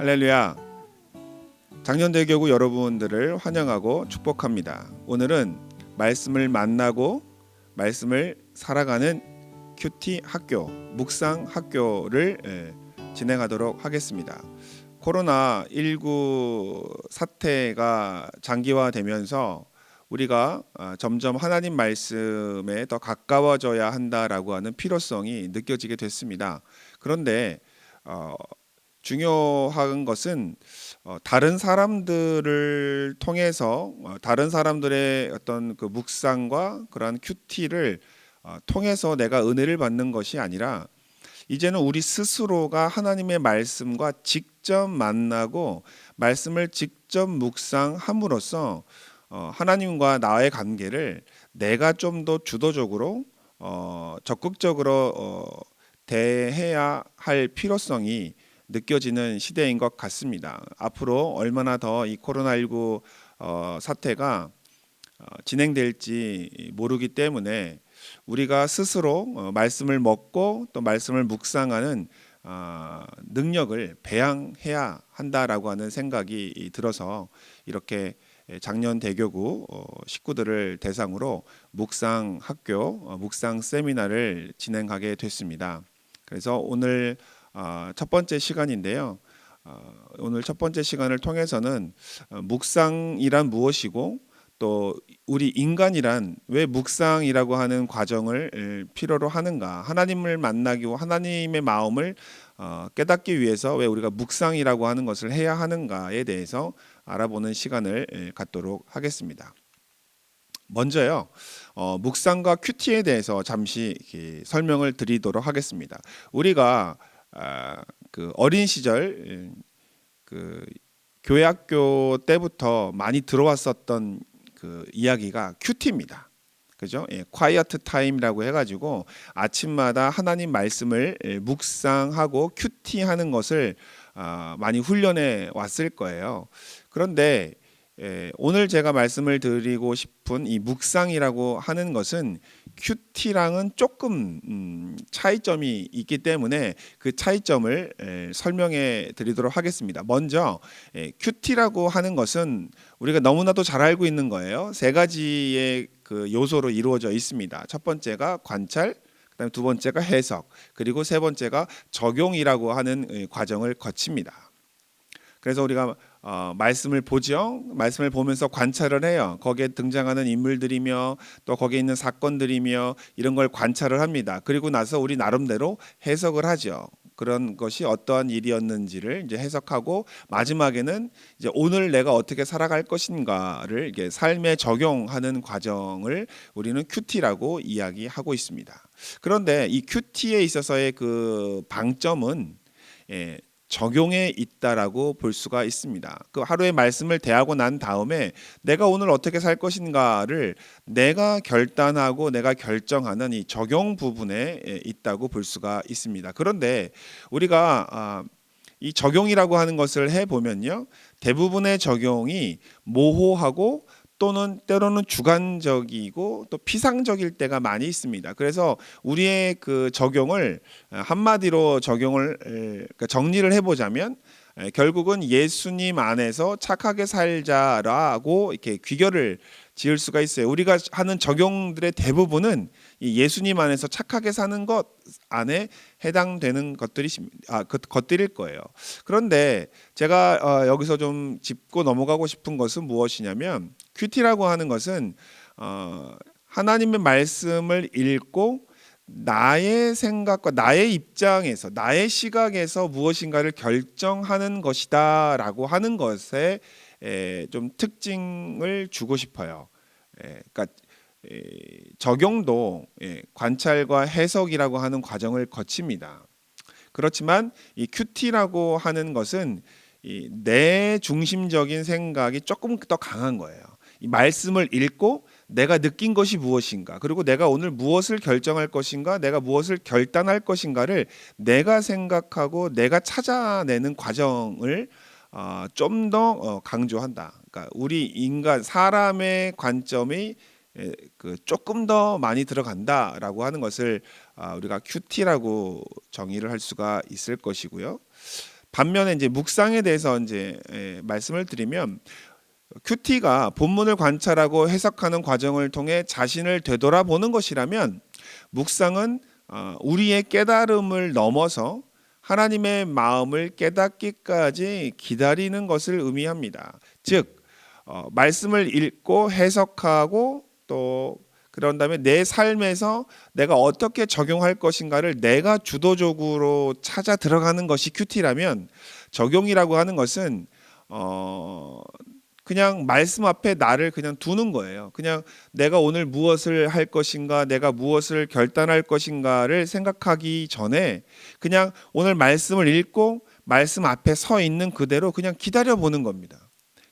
할렐루야. 장년대교구 여러분들을 환영하고 축복합니다. 오늘은 말씀을 만나고 말씀을 살아가는 큐티 학교, 묵상 학교를 진행하도록 하겠습니다. 코로나19 사태가 장기화되면서 우리가 점점 하나님 말씀에 더 가까워져야 한다라고 하는 필요성이 느껴지게 됐습니다. 그런데 중요한 것은 다른 사람들을 통해서 다른 사람들의 어떤 그 묵상과 그러한 큐티를 통해서 내가 은혜를 받는 것이 아니라 이제는 우리 스스로가 하나님의 말씀과 직접 만나고 말씀을 직접 묵상함으로써 하나님과 나의 관계를 내가 좀 더 주도적으로 적극적으로 대해야 할 필요성이 느껴지는 시대인 것 같습니다. 앞으로 얼마나 더 이 코로나19 사태가 진행될지 모르기 때문에 우리가 스스로 말씀을 먹고 또 말씀을 묵상하는 능력을 배양해야 한다라고 하는 생각이 들어서 이렇게 작년 대교구 식구들을 대상으로 묵상 학교, 묵상 세미나를 진행하게 됐습니다. 그래서 오늘 첫 번째 시간인데요. 오늘 첫 번째 시간을 통해서는 묵상이란 무엇이고 또 우리 인간이란 왜 묵상이라고 하는 과정을 필요로 하는가, 하나님을 만나기 위해 하나님의 마음을 깨닫기 위해서 왜 우리가 묵상이라고 하는 것을 해야 하는가에 대해서 알아보는 시간을 갖도록 하겠습니다. 먼저요, 묵상과 큐티에 대해서 잠시 설명을 드리도록 하겠습니다. 우리가 그 어린 시절 그 교회 학교 때부터 많이 들어왔었던 그 이야기가 큐티입니다. 그죠? quiet time이라고 해가지고 아침마다 하나님 말씀을 묵상하고 큐티하는 것을 많이 훈련해 왔을 거예요. 그런데 오늘 제가 말씀을 드리고 싶은 이 묵상이라고 하는 것은 큐티랑은 조금 차이점이 있기 때문에 그 차이점을 설명해 드리도록 하겠습니다. 먼저 큐티라고 하는 것은 우리가 너무나도 잘 알고 있는 거예요. 세 가지의 그 요소로 이루어져 있습니다. 첫 번째가 관찰, 그다음에 두 번째가 해석, 그리고 세 번째가 적용이라고 하는 과정을 거칩니다. 그래서 우리가 말씀을 보죠. 말씀을 보면서 관찰을 해요. 거기에 등장하는 인물들이며 또 거기에 있는 사건들이며 이런 걸 관찰을 합니다. 그리고 나서 우리 나름대로 해석을 하죠. 그런 것이 어떠한 일이었는지를 이제 해석하고 마지막에는 이제 오늘 내가 어떻게 살아갈 것인가를 이게 삶에 적용하는 과정을 우리는 큐티라고 이야기하고 있습니다. 그런데 이 큐티에 있어서의 그 방점은 적용에 있다라고 볼 수가 있습니다. 그 하루의 말씀을 대하고 난 다음에 내가 오늘 어떻게 살 것인가를 내가 결단하고 내가 결정하는 이 적용 부분에 있다고 볼 수가 있습니다. 그런데 우리가 이 적용이라고 하는 것을 해보면요, 대부분의 적용이 모호하고 또는 때로는 주관적이고 또 피상적일 때가 많이 있습니다. 그래서 우리의 그 적용을 한마디로 그러니까 정리를 해보자면 결국은 예수님 안에서 착하게 살자라고 이렇게 귀결을 지을 수가 있어요. 우리가 하는 적용들의 대부분은 이 예수님 안에서 착하게 사는 것 안에 해당되는 것들일 거예요. 그런데 제가 여기서 좀 짚고 넘어가고 싶은 것은 무엇이냐면 큐티라고 하는 것은 하나님의 말씀을 읽고 나의 생각과 나의 입장에서 나의 시각에서 무엇인가를 결정하는 것이다라고 하는 것에 좀 특징을 주고 싶어요. 그러니까 적용도 관찰과 해석이라고 하는 과정을 거칩니다. 그렇지만 이 큐티라고 하는 것은 이 내 중심적인 생각이 조금 더 강한 거예요. 이 말씀을 읽고 내가 느낀 것이 무엇인가, 그리고 내가 오늘 무엇을 결정할 것인가, 내가 무엇을 결단할 것인가를 내가 생각하고 내가 찾아내는 과정을 좀 더 강조한다. 그러니까 우리 인간 사람의 관점이 그 조금 더 많이 들어간다라고 하는 것을 우리가 큐티라고 정의를 할 수가 있을 것이고요. 반면에 이제 묵상에 대해서 이제 말씀을 드리면 큐티가 본문을 관찰하고 해석하는 과정을 통해 자신을 되돌아보는 것이라면 묵상은 우리의 깨달음을 넘어서 하나님의 마음을 깨닫기까지 기다리는 것을 의미합니다. 즉 말씀을 읽고 해석하고 또 그런 다음에 내 삶에서 내가 어떻게 적용할 것인가를 내가 주도적으로 찾아 들어가는 것이 큐티라면, 적용이라고 하는 것은 그냥 말씀 앞에 나를 그냥 두는 거예요. 그냥 내가 오늘 무엇을 할 것인가, 내가 무엇을 결단할 것인가를 생각하기 전에 그냥 오늘 말씀을 읽고 말씀 앞에 서 있는 그대로 그냥 기다려 보는 겁니다.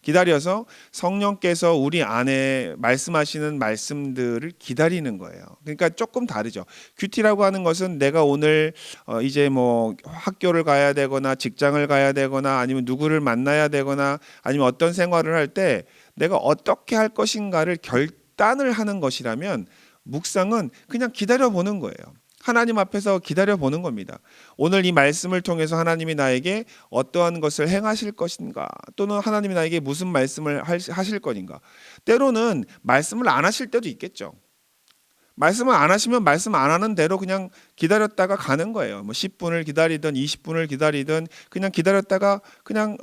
기다려서 성령께서 우리 안에 말씀하시는 말씀들을 기다리는 거예요. 그러니까 조금 다르죠. 큐티라고 하는 것은 내가 오늘 이제 뭐 학교를 가야 되거나 직장을 가야 되거나 아니면 누구를 만나야 되거나 아니면 어떤 생활을 할 때 내가 어떻게 할 것인가를 결단을 하는 것이라면, 묵상은 그냥 기다려 보는 거예요. 하나님 앞에서 기다려 보는 겁니다. 오늘 이 말씀을 통해서 하나님이 나에게 어떠한 것을 행하실 것인가, 또는 하나님이 나에게 무슨 말씀을 하실 것인가. 때로는 말씀을 안 하실 때도 있겠죠. 말씀을 안 하시면 말씀 안 하는 대로 그냥 기다렸다가 가는 거예요. 뭐 10분을 기다리든 20분을 기다리든 그냥 기다렸다가 그냥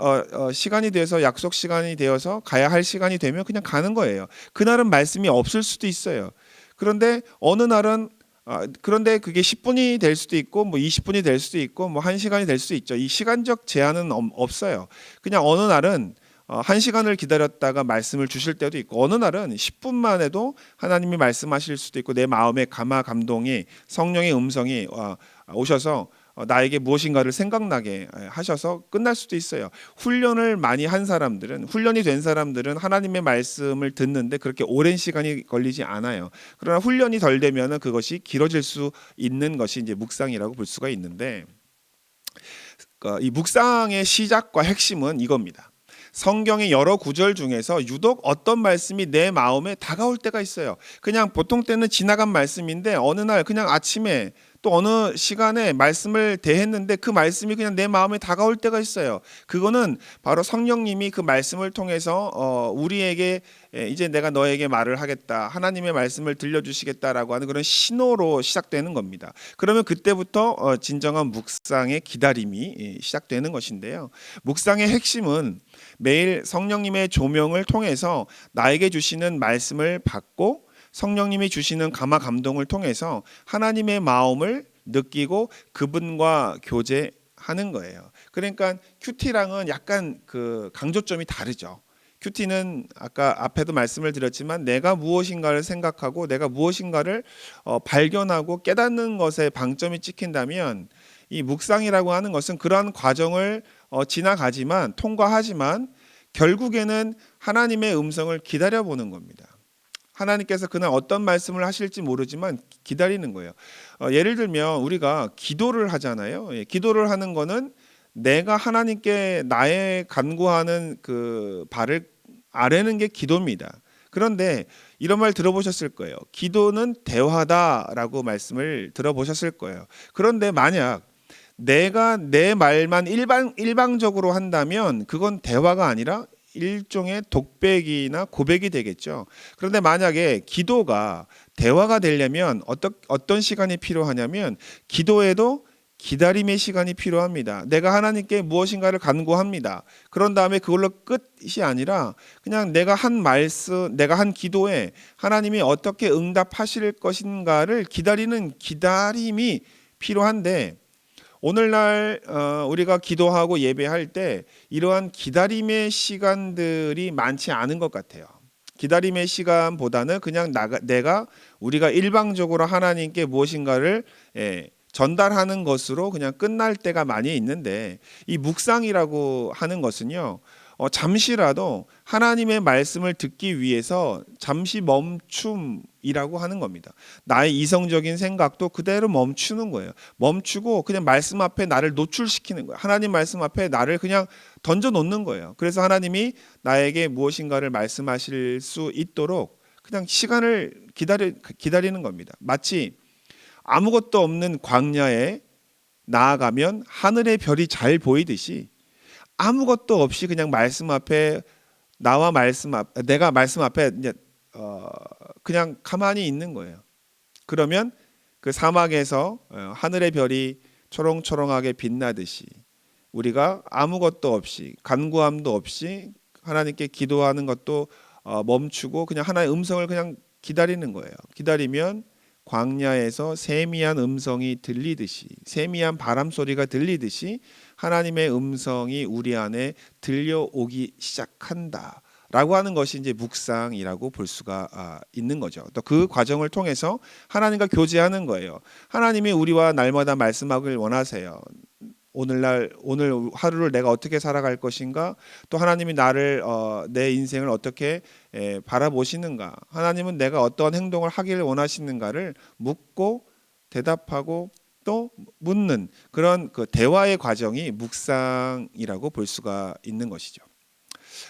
시간이 돼서, 약속 시간이 되어서 가야 할 시간이 되면 그냥 가는 거예요. 그날은 말씀이 없을 수도 있어요. 그런데 어느 날은 그런데 그게 10분이 될 수도 있고 뭐 20분이 될 수도 있고 뭐 1시간이 될 수도 있죠. 이 시간적 제한은 없어요. 그냥 어느 날은 1시간을 기다렸다가 말씀을 주실 때도 있고, 어느 날은 10분만 해도 하나님이 말씀하실 수도 있고, 내 마음에 감동이, 성령의 음성이 오셔서 나에게 무엇인가를 생각나게 하셔서 끝날 수도 있어요. 훈련을 많이 한 사람들은, 훈련이 된 사람들은 하나님의 말씀을 듣는데 그렇게 오랜 시간이 걸리지 않아요. 그러나 훈련이 덜 되면은 그것이 길어질 수 있는 것이 이제 묵상이라고 볼 수가 있는데, 이 묵상의 시작과 핵심은 이겁니다. 성경의 여러 구절 중에서 유독 어떤 말씀이 내 마음에 다가올 때가 있어요. 그냥 보통 때는 지나간 말씀인데 어느 날 그냥 아침에 또 어느 시간에 말씀을 대했는데 그 말씀이 그냥 내 마음에 다가올 때가 있어요. 그거는 바로 성령님이 그 말씀을 통해서 우리에게 이제 내가 너에게 말을 하겠다, 하나님의 말씀을 들려주시겠다라고 하는 그런 신호로 시작되는 겁니다. 그러면 그때부터 진정한 묵상의 기다림이 시작되는 것인데요. 묵상의 핵심은 매일 성령님의 조명을 통해서 나에게 주시는 말씀을 받고 성령님이 주시는 감동을 통해서 하나님의 마음을 느끼고 그분과 교제하는 거예요. 그러니까 큐티랑은 약간 그 강조점이 다르죠. 큐티는 아까 앞에도 말씀을 드렸지만 내가 무엇인가를 생각하고 내가 무엇인가를 발견하고 깨닫는 것에 방점이 찍힌다면, 이 묵상이라고 하는 것은 그러한 과정을 지나가지만, 통과하지만 결국에는 하나님의 음성을 기다려보는 겁니다. 하나님께서 그날 어떤 말씀을 하실지 모르지만 기다리는 거예요. 예를 들면 우리가 기도를 하잖아요. 기도를 하는 거는 내가 하나님께 나의 간구하는 그 바를 아뢰는 게 기도입니다. 그런데 이런 말 들어보셨을 거예요. 기도는 대화다라고 말씀을 들어보셨을 거예요. 그런데 만약 내가 내 말만 일방적으로 한다면 그건 대화가 아니라 일종의 독백이나 고백이 되겠죠. 그런데 만약에 기도가 대화가 되려면 어떤 시간이 필요하냐면, 기도에도 기다림의 시간이 필요합니다. 내가 하나님께 무엇인가를 간구합니다. 그런 다음에 그걸로 끝이 아니라 그냥 내가 한 말씀, 내가 한 기도에 하나님이 어떻게 응답하실 것인가를 기다리는 기다림이 필요한데, 오늘날 우리가 기도하고 예배할 때 이러한 기다림의 시간들이 많지 않은 것 같아요. 기다림의 시간보다는 그냥 우리가 일방적으로 하나님께 무엇인가를 전달하는 것으로 그냥 끝날 때가 많이 있는데, 이 묵상이라고 하는 것은요, 잠시라도 하나님의 말씀을 듣기 위해서 잠시 멈춤이라고 하는 겁니다. 나의 이성적인 생각도 그대로 멈추는 거예요. 멈추고 그냥 말씀 앞에 나를 노출시키는 거예요. 하나님 말씀 앞에 나를 그냥 던져 놓는 거예요. 그래서 하나님이 나에게 무엇인가를 말씀하실 수 있도록 그냥 시간을 기다리는 겁니다. 마치 아무것도 없는 광야에 나아가면 하늘의 별이 잘 보이듯이 아무것도 없이 그냥 말씀 앞에 내가 말씀 앞에 이제 그냥 가만히 있는 거예요. 그러면 그 사막에서 하늘의 별이 초롱초롱하게 빛나듯이 우리가 아무것도 없이 간구함도 없이 하나님께 기도하는 것도 멈추고 그냥 하나의 음성을 그냥 기다리는 거예요. 기다리면 광야에서 세미한 음성이 들리듯이 세미한 바람 소리가 들리듯이 하나님의 음성이 우리 안에 들려오기 시작한다. 라고 하는 것이 이제 묵상이라고 볼 수가 있는 거죠. 또 그 과정을 통해서 하나님과 교제하는 거예요. 하나님이 우리와 날마다 말씀하길 원하세요. 오늘 하루를 내가 어떻게 살아갈 것인가? 또 하나님이 내 인생을 어떻게 바라보시는가? 하나님은 내가 어떤 행동을 하기를 원하시는가를 묻고 대답하고 또 묻는 그런 그 대화의 과정이 묵상이라고 볼 수가 있는 것이죠.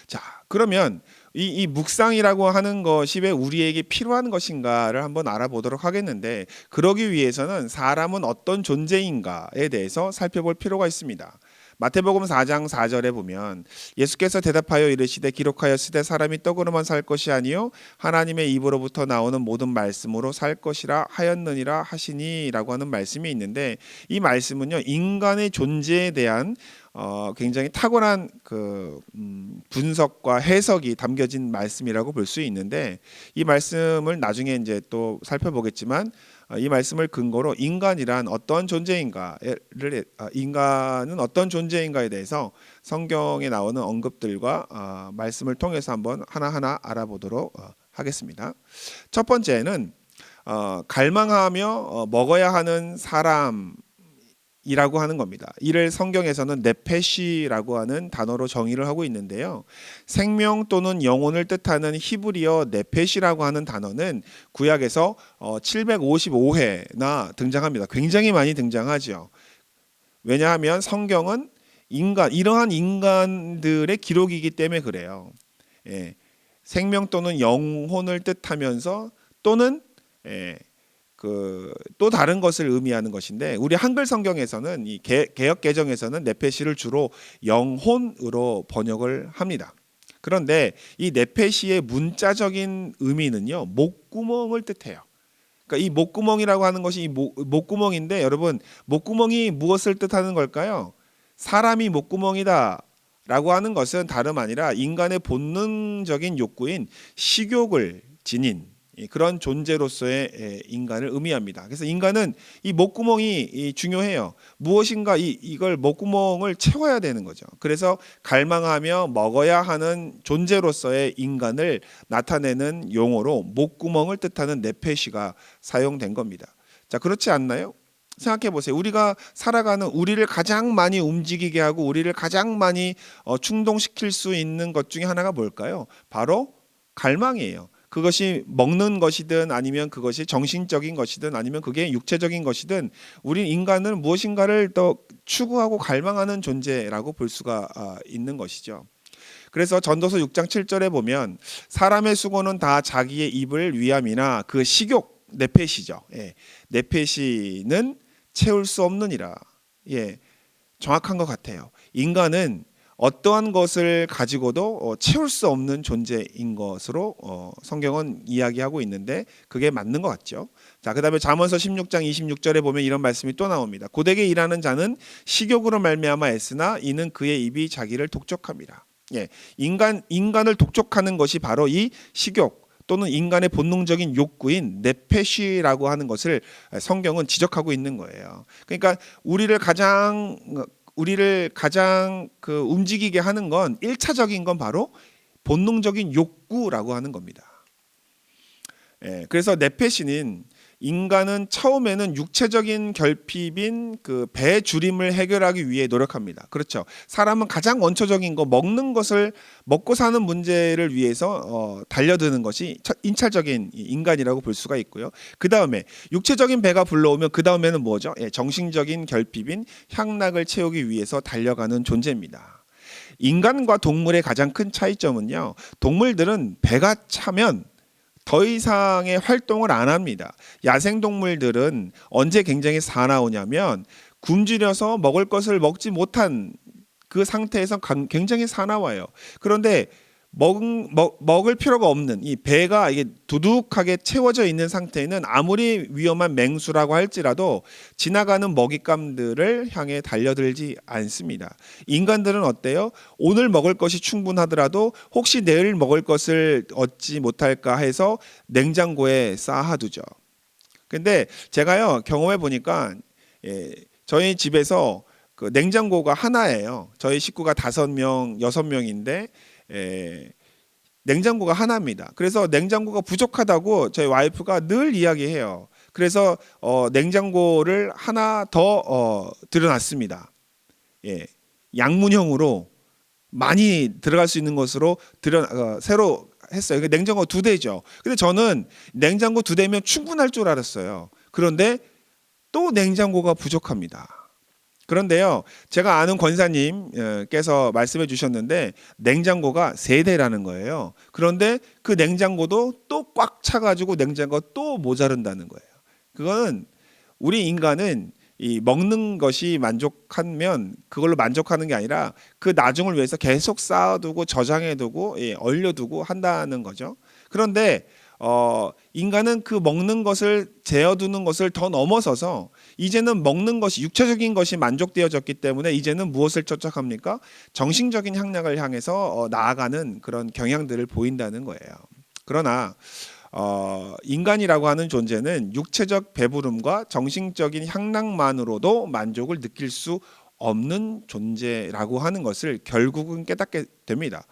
자, 그러면 이 묵상이라고 하는 것이 왜 우리에게 필요한 것인가를 한번 알아보도록 하겠는데, 그러기 위해서는 사람은 어떤 존재인가에 대해서 살펴볼 필요가 있습니다. 마태복음 4장 4절에 보면 예수께서 대답하여 이르시되 기록하였으되 사람이 떡으로만 살 것이 아니요 하나님의 입으로부터 나오는 모든 말씀으로 살 것이라 하였느니라 하시니라고 하는 말씀이 있는데, 이 말씀은요 인간의 존재에 대한 굉장히 탁월한 그 분석과 해석이 담겨진 말씀이라고 볼 수 있는데, 이 말씀을 나중에 이제 또 살펴보겠지만 이 말씀을 근거로 인간은 어떤 존재인가에 대해서 성경에 나오는 언급들과 말씀을 통해서 한번 하나하나 알아보도록 하겠습니다. 첫 번째는 갈망하며 먹어야 하는 사람 이라고 하는 겁니다. 이를 성경에서는 네페시라고 하는 단어로 정의를 하고 있는데요. 생명 또는 영혼을 뜻하는 히브리어 네페시라고 하는 단어는 구약에서 755회나 등장합니다. 굉장히 많이 등장하죠. 왜냐하면 성경은 이러한 인간들의 기록이기 때문에 그래요. 생명 또는 영혼을 뜻하면서 또는 또 다른 것을 의미하는 것인데, 우리 한글 성경에서는 이 개역 개정에서는 네페시를 주로 영혼으로 번역을 합니다. 그런데 이 네페시의 문자적인 의미는요 목구멍을 뜻해요. 그러니까 이 목구멍이라고 하는 것이 목구멍인데, 여러분 목구멍이 무엇을 뜻하는 걸까요? 사람이 목구멍이다 라고 하는 것은 다름 아니라 인간의 본능적인 욕구인 식욕을 지닌 그런 존재로서의 인간을 의미합니다. 그래서 인간은 이 목구멍이 중요해요. 무엇인가 이걸 목구멍을 채워야 되는 거죠. 그래서 갈망하며 먹어야 하는 존재로서의 인간을 나타내는 용어로 목구멍을 뜻하는 네페시가 사용된 겁니다. 자, 그렇지 않나요? 생각해 보세요. 우리가 살아가는, 우리를 가장 많이 움직이게 하고 우리를 가장 많이 충동시킬 수 있는 것 중에 하나가 뭘까요? 바로 갈망이에요. 그것이 먹는 것이든 아니면 그것이 정신적인 것이든 아니면 그게 육체적인 것이든, 우리 인간은 무엇인가를 더 추구하고 갈망하는 존재라고 볼 수가 있는 것이죠. 그래서 전도서 6장 7절에 보면 사람의 수고는 다 자기의 입을 위함이나 그 식욕, 네페시죠. 네페시는 채울 수 없느니라. 정확한 것 같아요. 인간은 어떠한 것을 가지고도 채울 수 없는 존재인 것으로 성경은 이야기하고 있는데 그게 맞는 것 같죠. 자, 그다음에 잠언서 16장 26절에 보면 이런 말씀이 또 나옵니다. 고되게 일하는 자는 식욕으로 말미암아 애쓰나 이는 그의 입이 자기를 독촉함이라. 인간을 독촉하는 것이 바로 이 식욕 또는 인간의 본능적인 욕구인 네페시라고 하는 것을 성경은 지적하고 있는 거예요. 그러니까 우리를 가장 움직이게 하는 건 1차적인 건 바로 본능적인 욕구라고 하는 겁니다. 그래서 네페시는 인간은 처음에는 육체적인 결핍인 그 배주림을 해결하기 위해 노력합니다. 그렇죠. 사람은 가장 원초적인 거, 먹는 것을 먹고 사는 문제를 위해서 달려드는 것이 인차적인 인간이라고 볼 수가 있고요. 그 다음에 육체적인 배가 불러오면 그 다음에는 뭐죠? 정신적인 결핍인 향락을 채우기 위해서 달려가는 존재입니다. 인간과 동물의 가장 큰 차이점은요, 동물들은 배가 차면 더 이상의 활동을 안 합니다. 야생동물들은 언제 굉장히 사나우냐면 굶주려서 먹을 것을 먹지 못한 그 상태에서 굉장히 사나워요. 그런데 먹을 필요가 없는 이 배가 이게 두둑하게 채워져 있는 상태에는 아무리 위험한 맹수라고 할지라도 지나가는 먹잇감들을 향해 달려들지 않습니다. 인간들은 어때요? 오늘 먹을 것이 충분하더라도 혹시 내일 먹을 것을 얻지 못할까 해서 냉장고에 쌓아두죠. 근데 제가요 경험해 보니까 저희 집에서 그 냉장고가 하나예요. 저희 식구가 5명, 6명인데 냉장고가 하나입니다. 그래서 냉장고가 부족하다고 저희 와이프가 늘 이야기해요. 그래서 냉장고를 하나 더 들여놨습니다. 예, 양문형으로 많이 들어갈 수 있는 것으로 새로 했어요. 냉장고 2대죠. 근데 저는 냉장고 2대면 충분할 줄 알았어요. 그런데 또 냉장고가 부족합니다. 그런데요, 제가 아는 권사님께서 말씀해 주셨는데 냉장고가 3대라는 거예요. 그런데 그 냉장고도 또 꽉 차가지고 냉장고가 또 모자른다는 거예요. 그거는 우리 인간은 이 먹는 것이 만족하면 그걸로 만족하는 게 아니라 그 나중을 위해서 계속 쌓아두고 저장해두고 얼려두고 한다는 거죠. 그런데 인간은 그 먹는 것을 재어두는 것을 더 넘어서서 이제는 먹는 것이 육체적인 것이 만족되어졌기 때문에 이제는 무엇을 쫓아갑니까? 정신적인 향락을 향해서 나아가는 그런 경향들을 보인다는 거예요. 그러나 인간이라고 하는 존재는 육체적 배부름과 정신적인 향락만으로도 만족을 느낄 수 없는 존재라고 하는 것을 결국은 깨닫게 됩니다.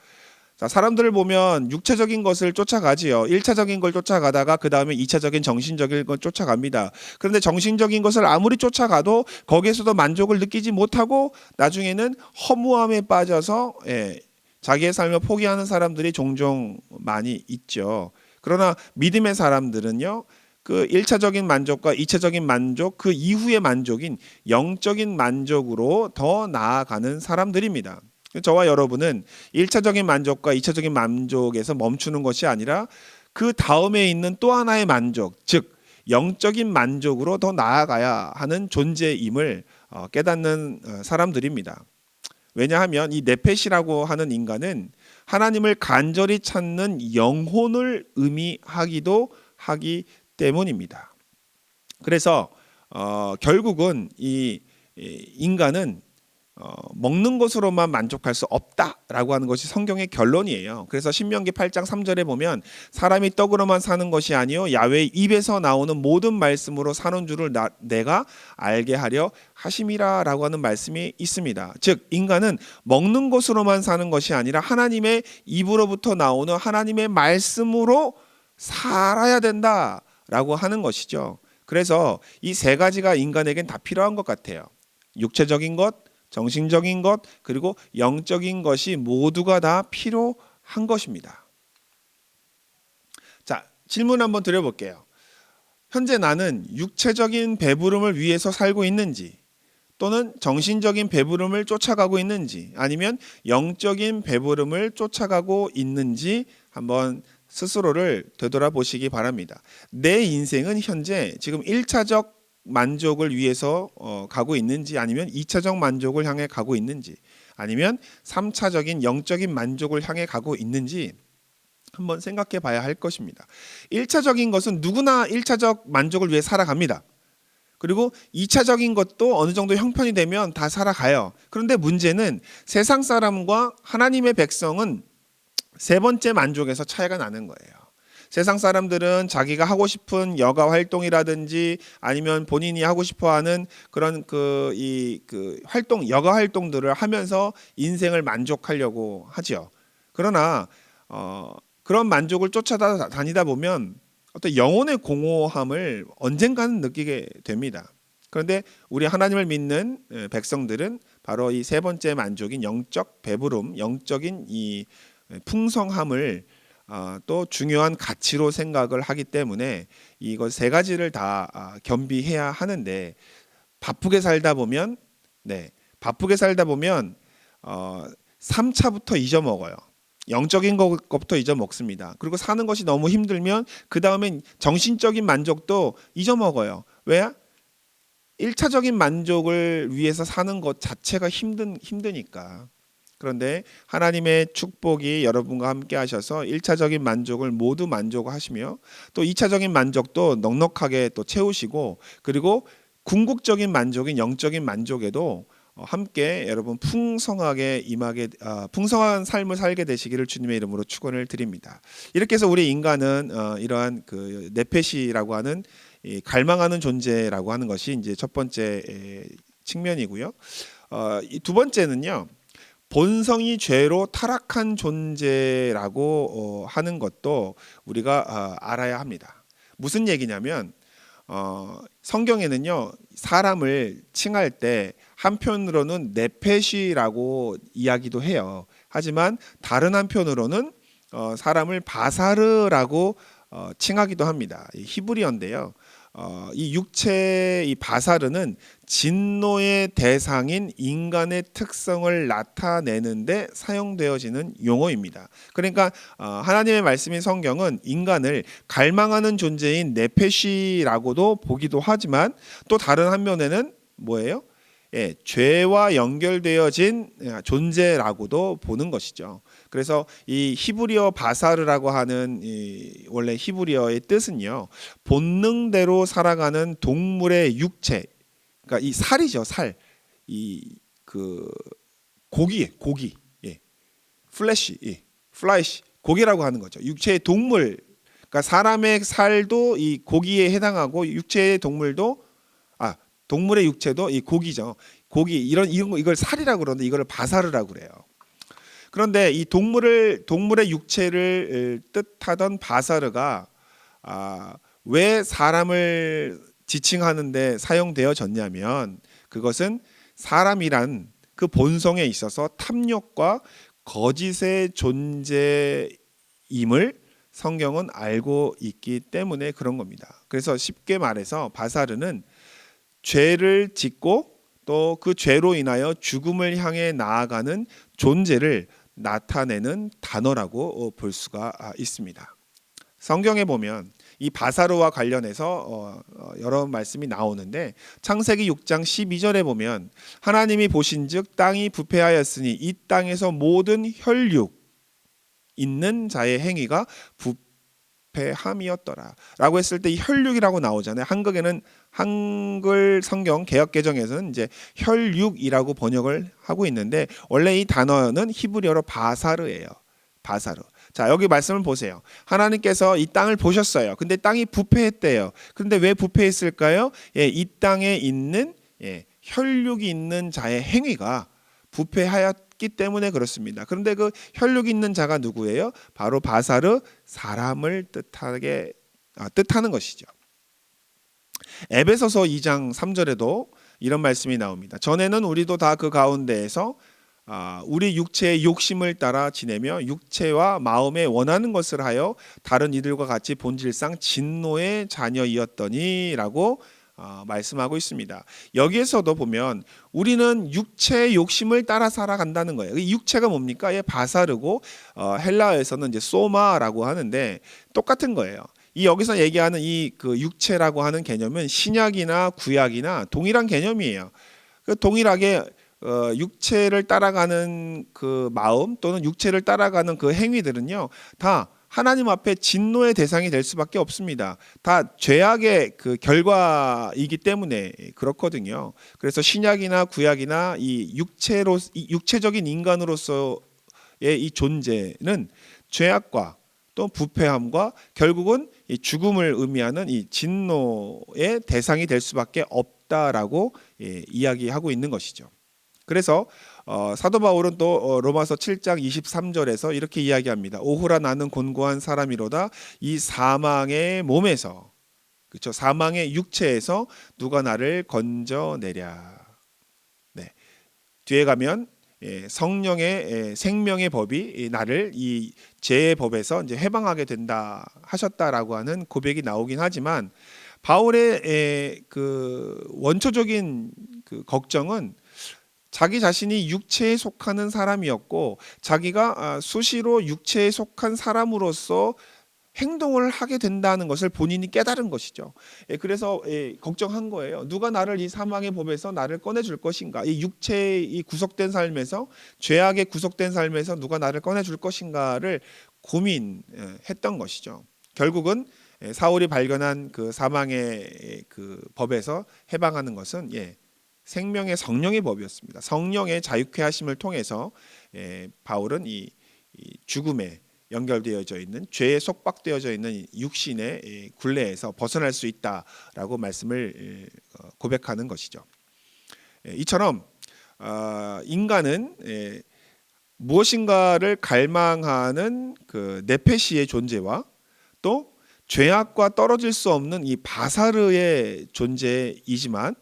자, 사람들을 보면 육체적인 것을 쫓아가지요. 1차적인 걸 쫓아가다가 그 다음에 2차적인 정신적인 걸 쫓아갑니다. 그런데 정신적인 것을 아무리 쫓아가도 거기에서도 만족을 느끼지 못하고 나중에는 허무함에 빠져서 자기의 삶을 포기하는 사람들이 종종 많이 있죠. 그러나 믿음의 사람들은요, 그 1차적인 만족과 2차적인 만족, 그 이후의 만족인 영적인 만족으로 더 나아가는 사람들입니다. 저와 여러분은 1차적인 만족과 2차적인 만족에서 멈추는 것이 아니라 그 다음에 있는 또 하나의 만족, 즉 영적인 만족으로 더 나아가야 하는 존재임을 깨닫는 사람들입니다. 왜냐하면 이 네펫이라고 하는 인간은 하나님을 간절히 찾는 영혼을 의미하기도 하기 때문입니다. 그래서 결국은 이 인간은 먹는 것으로만 만족할 수 없다라고 하는 것이 성경의 결론이에요. 그래서 신명기 8장 3절에 보면 사람이 떡으로만 사는 것이 아니요 야훼의 입에서 나오는 모든 말씀으로 사는 줄을 내가 알게 하려 하심이라라고 하는 말씀이 있습니다. 즉 인간은 먹는 것으로만 사는 것이 아니라 하나님의 입으로부터 나오는 하나님의 말씀으로 살아야 된다라고 하는 것이죠. 그래서 이 3가지가 인간에겐 다 필요한 것 같아요. 육체적인 것, 정신적인 것, 그리고 영적인 것이 모두가 다 필요한 것입니다. 자, 질문 한번 드려볼게요. 현재 나는 육체적인 배부름을 위해서 살고 있는지, 또는 정신적인 배부름을 쫓아가고 있는지, 아니면 영적인 배부름을 쫓아가고 있는지 한번 스스로를 되돌아보시기 바랍니다. 내 인생은 현재 지금 1차적 만족을 위해서 가고 있는지, 아니면 2차적 만족을 향해 가고 있는지, 아니면 3차적인 영적인 만족을 향해 가고 있는지 한번 생각해 봐야 할 것입니다. 1차적인 것은 누구나 1차적 만족을 위해 살아갑니다. 그리고 2차적인 것도 어느 정도 형편이 되면 다 살아가요. 그런데 문제는 세상 사람과 하나님의 백성은 3번째 만족에서 차이가 나는 거예요. 세상 사람들은 자기가 하고 싶은 여가 활동이라든지 아니면 본인이 하고 싶어하는 그런 활동, 여가 활동들을 하면서 인생을 만족하려고 하죠. 그러나 그런 만족을 쫓아다니다 보면 어떤 영혼의 공허함을 언젠가는 느끼게 됩니다. 그런데 우리 하나님을 믿는 백성들은 바로 이 3번째 만족인 영적 배부름, 영적인 이 풍성함을 또 중요한 가치로 생각을 하기 때문에 이것 3가지를 다 겸비해야 하는데 바쁘게 살다 보면 3차부터 잊어먹어요. 영적인 것부터 잊어먹습니다. 그리고 사는 것이 너무 힘들면 그 다음엔 정신적인 만족도 잊어먹어요. 왜? 일차적인 만족을 위해서 사는 것 자체가 힘드니까. 그런데 하나님의 축복이 여러분과 함께 하셔서 일차적인 만족을 모두 만족하시며 또 이차적인 만족도 넉넉하게 또 채우시고, 그리고 궁극적인 만족인 영적인 만족에도 함께 여러분 풍성하게 임하게 풍성한 삶을 살게 되시기를 주님의 이름으로 축원을 드립니다. 이렇게 해서 우리 인간은 이러한 그 네페시라고 하는 이 갈망하는 존재라고 하는 것이 이제 첫 번째 측면이고요. 이 두 번째는요. 본성이 죄로 타락한 존재라고 하는 것도 우리가 알아야 합니다. 무슨 얘기냐면 성경에는요 사람을 칭할 때 한편으로는 네페시라고 이야기도 해요. 하지만 다른 한편으로는 사람을 바사르라고 칭하기도 합니다. 히브리어인데요. 이 육체 이 바사르는 진노의 대상인 인간의 특성을 나타내는데 사용되어지는 용어입니다. 그러니까 하나님의 말씀인 성경은 인간을 갈망하는 존재인 네페시라고도 보기도 하지만 또 다른 한면에는 뭐예요? 예, 죄와 연결되어진 존재라고도 보는 것이죠. 그래서 이 히브리어 바사르라고 하는 이 원래 히브리어의 뜻은요, 본능대로 살아가는 동물의 육체, 그러니까 이 살이죠, 살, 이 그 고기, 예, 플래시, 예, 플라이시, 고기라고 하는 거죠. 육체의 동물, 그러니까 사람의 살도 이 고기에 해당하고 육체의 동물도 동물의 육체도 이 고기죠. 고기 이걸 살이라고 그러는데 이걸 바사르라고 그래요. 그런데 이 동물의 육체를 뜻하던 바사르가 왜 사람을 지칭하는데 사용되어졌냐면 그것은 사람이란 그 본성에 있어서 탐욕과 거짓의 존재임을 성경은 알고 있기 때문에 그런 겁니다. 그래서 쉽게 말해서 바사르는 죄를 짓고 또 그 죄로 인하여 죽음을 향해 나아가는 존재를 나타내는 단어라고 볼 수가 있습니다. 성경에 보면 이 바사르와 관련해서 여러 말씀이 나오는데 창세기 6장 12절에 보면 하나님이 보신즉 땅이 부패하였으니 이 땅에서 모든 혈육 있는 자의 행위가 부패함이었더라 라고 했을 때 이 혈육이라고 나오잖아요. 한글 성경 개역개정에서는 이제 혈육이라고 번역을 하고 있는데 원래 이 단어는 히브리어로 바사르예요. 바사르. 자, 여기 말씀을 보세요. 하나님께서 이 땅을 보셨어요. 근데 땅이 부패했대요. 근데 왜 부패했을까요? 예, 이 땅에 있는 혈육이 있는 자의 행위가 부패하였기 때문에 그렇습니다. 그런데 그 혈육이 있는 자가 누구예요? 바로 바사르, 사람을 뜻하는 것이죠. 에베소서 2장 3절에도 이런 말씀이 나옵니다. 전에는 우리도 다 그 가운데에서 우리 육체의 욕심을 따라 지내며 육체와 마음에 원하는 것을 하여 다른 이들과 같이 본질상 진노의 자녀이었더니라고 말씀하고 있습니다. 여기에서도 보면 우리는 육체의 욕심을 따라 살아간다는 거예요. 이 육체가 뭡니까? 바사르고 헬라어에서는 이제 소마라고 하는데 똑같은 거예요. 이 여기서 얘기하는 이 그 육체라고 하는 개념은 신약이나 구약이나 동일한 개념이에요. 그 동일하게 육체를 따라가는 그 마음 또는 육체를 따라가는 그 행위들은요, 다 하나님 앞에 진노의 대상이 될 수밖에 없습니다. 다 죄악의 그 결과이기 때문에 그렇거든요. 그래서 신약이나 구약이나 이 육체적인 인간으로서의 이 존재는 죄악과 또 부패함과 결국은 이 죽음을 의미하는 이 진노의 대상이 될 수밖에 없다라고 이야기하고 있는 것이죠. 그래서 사도 바울은 또 로마서 7장 23절에서 이렇게 이야기합니다. 오호라 나는 곤고한 사람이로다. 이 사망의 몸에서, 그렇죠? 사망의 육체에서 누가 나를 건져내랴. 네. 뒤에 가면 성령의 생명의 법이 나를 이 죄의 법에서 이제 해방하게 된다 하셨다라고 하는 고백이 나오긴 하지만 바울의 그 원초적인 그 걱정은 자기 자신이 육체에 속하는 사람이었고 자기가 수시로 육체에 속한 사람으로서 행동을 하게 된다는 것을 본인이 깨달은 것이죠. 그래서 걱정한 거예요. 누가 나를 이 사망의 법에서 나를 꺼내줄 것인가? 이 육체의 이 구속된 삶에서, 죄악의 구속된 삶에서 누가 나를 꺼내줄 것인가를 고민했던 것이죠. 결국은 사울이 발견한 그 사망의 그 법에서 해방하는 것은 생명의 성령의 법이었습니다. 성령의 자유케 하심을 통해서 바울은 이 죽음에 연결되어져 있는, 죄에 속박되어져 있는 육신의 굴레에서 벗어날 수 있다라고 말씀을 고백하는 것이죠. 이처럼 인간은 무엇인가를 갈망하는 그 네페시의 존재와 또 죄악과 떨어질 수 없는 이 바사르의 존재이지만,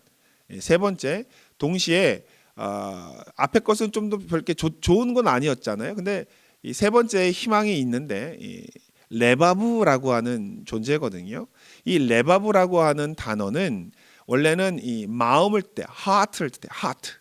세 번째, 동시에 앞에 것은 좀 더 별게 좋은 건 아니었잖아요. 근데 이 세 번째 희망이 있는데, 이 레바브라고 하는 존재거든요. 이 레바브라고 하는 단어는 원래는 이 마음을 때, 하트를 때, 하트.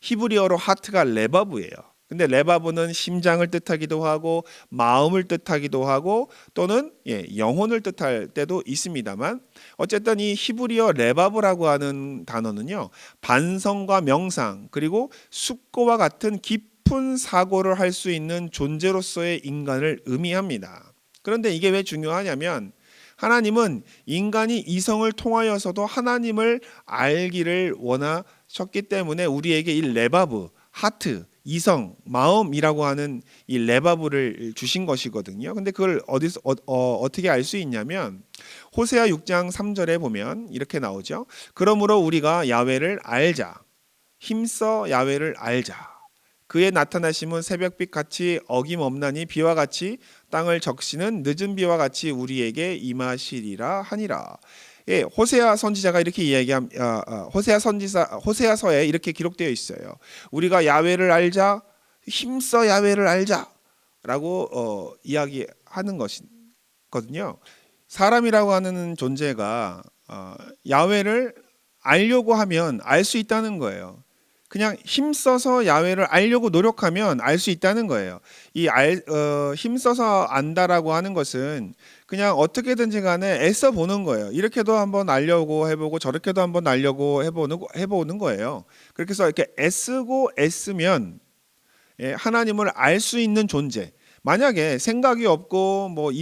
히브리어로 하트가 레바브예요. 근데 레바브는 심장을 뜻하기도 하고 마음을 뜻하기도 하고 또는 영혼을 뜻할 때도 있습니다만, 어쨌든 이 히브리어 레바브라고 하는 단어는요, 반성과 명상 그리고 숙고와 같은 깊은 사고를 할 수 있는 존재로서의 인간을 의미합니다. 그런데 이게 왜 중요하냐면, 하나님은 인간이 이성을 통하여서도 하나님을 알기를 원하셨기 때문에 우리에게 이 레바브, 하트, 이성, 마음이라고 하는 이 레바브를 주신 것이거든요. 근데 그걸 어디서 어떻게 알 수 있냐면, 호세아 6장 3절에 보면 이렇게 나오죠. 그러므로 우리가 야훼를 알자. 힘써 야훼를 알자. 그의 나타나심은 새벽빛 같이 어김없나니 비와 같이 땅을 적시는 늦은 비와 같이 우리에게 임하시리라 하니라. 호세아 선지자가 이렇게 호세아서에 이렇게 기록되어 있어요. 우리가 야훼를 알자, 힘써 야훼를 알자라고 이야기하는 것이거든요. 사람이라고 하는 존재가 야훼를 알려고 하면 알 수 있다는 거예요. 그냥 힘써서 야훼를 알려고 노력하면 알 수 있다는 거예요. 힘써서 안다라고 하는 것은 그냥 어떻게든지 간에 애써 보는 거예요. 이렇게도 한번 알려고 해보고 저렇게도 한번 알려고 해보는 거예요. 그렇게 해서 이렇게 애쓰면 하나님을 알 수 있는 존재. 만약에 생각이 없고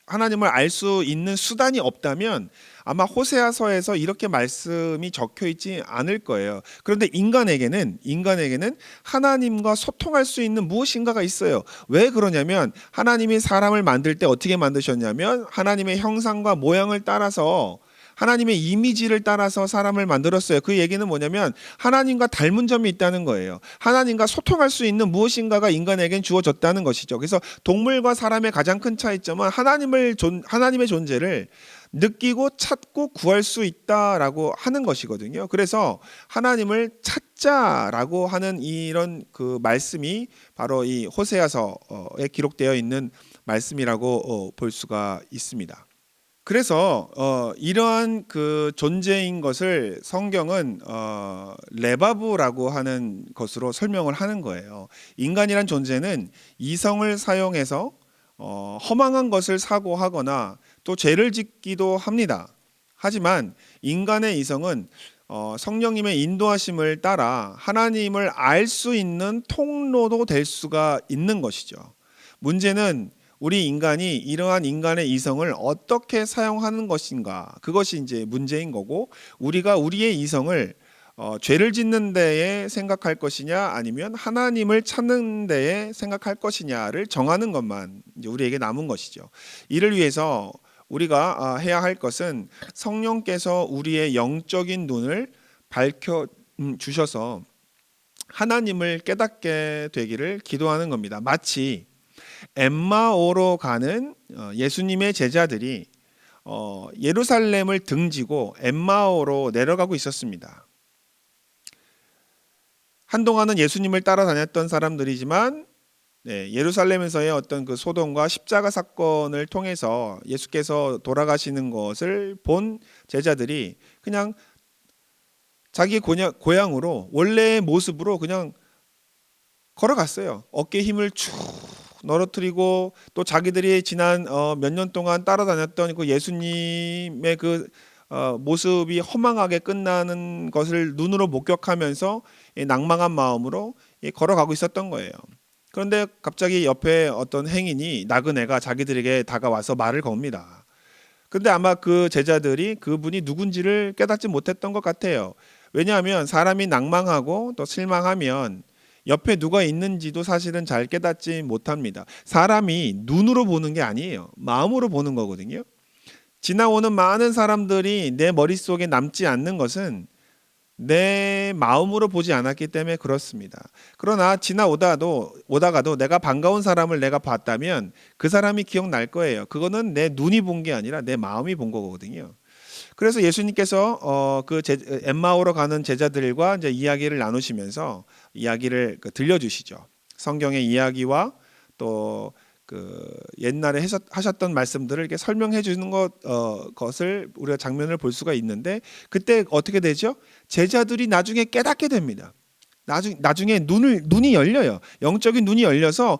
하나님을 알 수 있는 수단이 없다면 아마 호세아서에서 이렇게 말씀이 적혀 있지 않을 거예요. 그런데 인간에게는 하나님과 소통할 수 있는 무엇인가가 있어요. 왜 그러냐면, 하나님이 사람을 만들 때 어떻게 만드셨냐면, 하나님의 형상과 모양을 따라서, 하나님의 이미지를 따라서 사람을 만들었어요. 그 얘기는 뭐냐면, 하나님과 닮은 점이 있다는 거예요. 하나님과 소통할 수 있는 무엇인가가 인간에겐 주어졌다는 것이죠. 그래서 동물과 사람의 가장 큰 차이점은 하나님의 존재를 느끼고 찾고 구할 수 있다라고 하는 것이거든요. 그래서 하나님을 찾자라고 하는 이런 그 말씀이 바로 이 호세아서에 기록되어 있는 말씀이라고 볼 수가 있습니다. 그래서 이러한 그 존재인 것을 성경은 레바브라고 하는 것으로 설명을 하는 거예요. 인간이란 존재는 이성을 사용해서 허망한 것을 사고하거나 또 죄를 짓기도 합니다. 하지만 인간의 이성은 성령님의 인도하심을 따라 하나님을 알 수 있는 통로도 될 수가 있는 것이죠. 문제는 우리 인간이 이러한 인간의 이성을 어떻게 사용하는 것인가, 그것이 이제 문제인 거고, 우리가 우리의 이성을 죄를 짓는 데에 생각할 것이냐 아니면 하나님을 찾는 데에 생각할 것이냐를 정하는 것만 이제 우리에게 남은 것이죠. 이를 위해서 우리가 해야 할 것은 성령께서 우리의 영적인 눈을 밝혀 주셔서 하나님을 깨닫게 되기를 기도하는 겁니다. 마치 엠마오로 가는 예수님의 제자들이 예루살렘을 등지고 엠마오로 내려가고 있었습니다. 한동안은 예수님을 따라다녔던 사람들이지만 예루살렘에서의 어떤 그 소돔과 십자가 사건을 통해서 예수께서 돌아가시는 것을 본 제자들이 그냥 자기 고향으로 원래의 모습으로 그냥 걸어갔어요. 어깨에 힘을 쭉 떨어뜨리고 또 자기들이 지난 몇 년 동안 따라다녔던 그 예수님의 그 모습이 허망하게 끝나는 것을 눈으로 목격하면서 낭망한 마음으로 걸어가고 있었던 거예요. 그런데 갑자기 옆에 어떤 행인이 나그네가 자기들에게 다가와서 말을 겁니다. 근데 아마 그 제자들이 그분이 누군지를 깨닫지 못했던 것 같아요. 왜냐하면 사람이 낭망하고 또 실망하면 옆에 누가 있는지도 사실은 잘 깨닫지 못합니다. 사람이 눈으로 보는 게 아니에요. 마음으로 보는 거거든요. 지나오는 많은 사람들이 내 머릿속에 남지 않는 것은 내 마음으로 보지 않았기 때문에 그렇습니다. 그러나 오다가도 내가 반가운 사람을 내가 봤다면 그 사람이 기억날 거예요. 그거는 내 눈이 본 게 아니라 내 마음이 본 거거든요. 그래서 예수님께서 엠마오로 가는 제자들과 이제 이야기를 나누시면서 이야기를 들려주시죠. 성경의 이야기와 또 옛날에 하셨던 말씀들을 이렇게 설명해 주는 것을 우리가 장면을 볼 수가 있는데 그때 어떻게 되죠? 제자들이 나중에 깨닫게 됩니다. 나중에 눈이 열려요. 영적인 눈이 열려서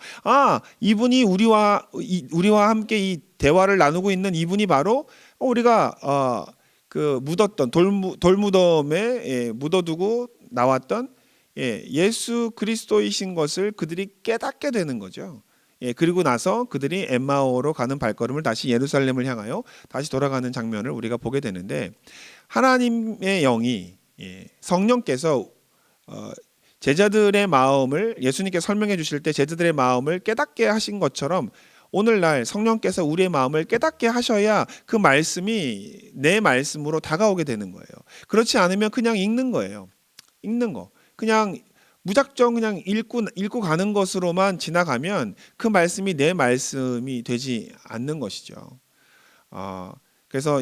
이분이 우리와 함께 이 대화를 나누고 있는 이분이 바로 우리가 묻었던 돌무덤에 묻어두고 나왔던 예수 그리스도이신 것을 그들이 깨닫게 되는 거죠. 그리고 나서 그들이 엠마오로 가는 발걸음을 다시 예루살렘을 향하여 다시 돌아가는 장면을 우리가 보게 되는데 하나님의 영이 성령께서 제자들의 마음을 예수님께 설명해 주실 때 제자들의 마음을 깨닫게 하신 것처럼 오늘날 성령께서 우리의 마음을 깨닫게 하셔야 그 말씀이 내 말씀으로 다가오게 되는 거예요. 그렇지 않으면 그냥 읽는 거예요. 읽는 거. 그냥 무작정 그냥 읽고 가는 것으로만 지나가면 그 말씀이 내 말씀이 되지 않는 것이죠. 그래서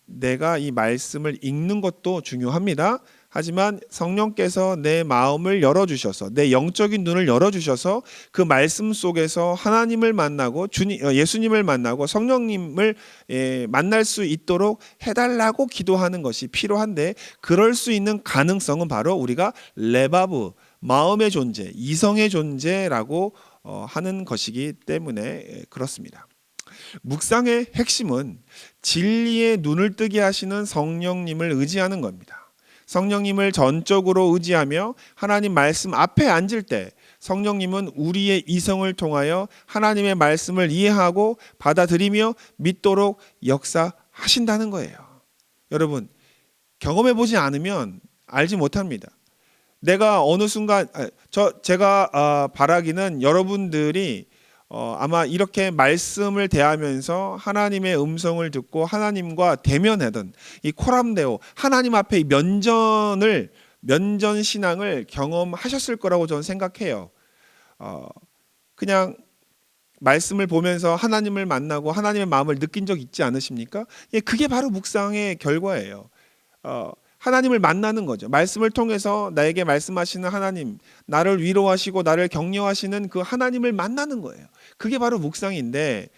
내가 이 말씀을 읽는 것도 중요합니다. 하지만 성령께서 내 마음을 열어주셔서 내 영적인 눈을 열어주셔서 그 말씀 속에서 하나님을 만나고 예수님을 만나고 성령님을 만날 수 있도록 해달라고 기도하는 것이 필요한데 그럴 수 있는 가능성은 바로 우리가 레바브 마음의 존재, 이성의 존재라고 하는 것이기 때문에 그렇습니다. 묵상의 핵심은 진리의 눈을 뜨게 하시는 성령님을 의지하는 겁니다. 성령님을 전적으로 의지하며 하나님 말씀 앞에 앉을 때 성령님은 우리의 이성을 통하여 하나님의 말씀을 이해하고 받아들이며 믿도록 역사하신다는 거예요. 여러분, 경험해 보지 않으면 알지 못합니다. 내가 어느 순간 제가 바라기는 여러분들이 아마 이렇게 말씀을 대하면서 하나님의 음성을 듣고 하나님과 대면하던 이 코람데오 하나님 앞에 이 면전 신앙을 경험하셨을 거라고 저는 생각해요. 그냥 말씀을 보면서 하나님을 만나고 하나님의 마음을 느낀 적 있지 않으십니까? 그게 바로 묵상의 결과예요. 하나님을 만나는 거죠. 말씀을 통해서 나에게 말씀하시는 하나님, 나를 위로하시고 나를 격려하시는 그 하나님을 만나는 거예요. 그게 바로 묵상인데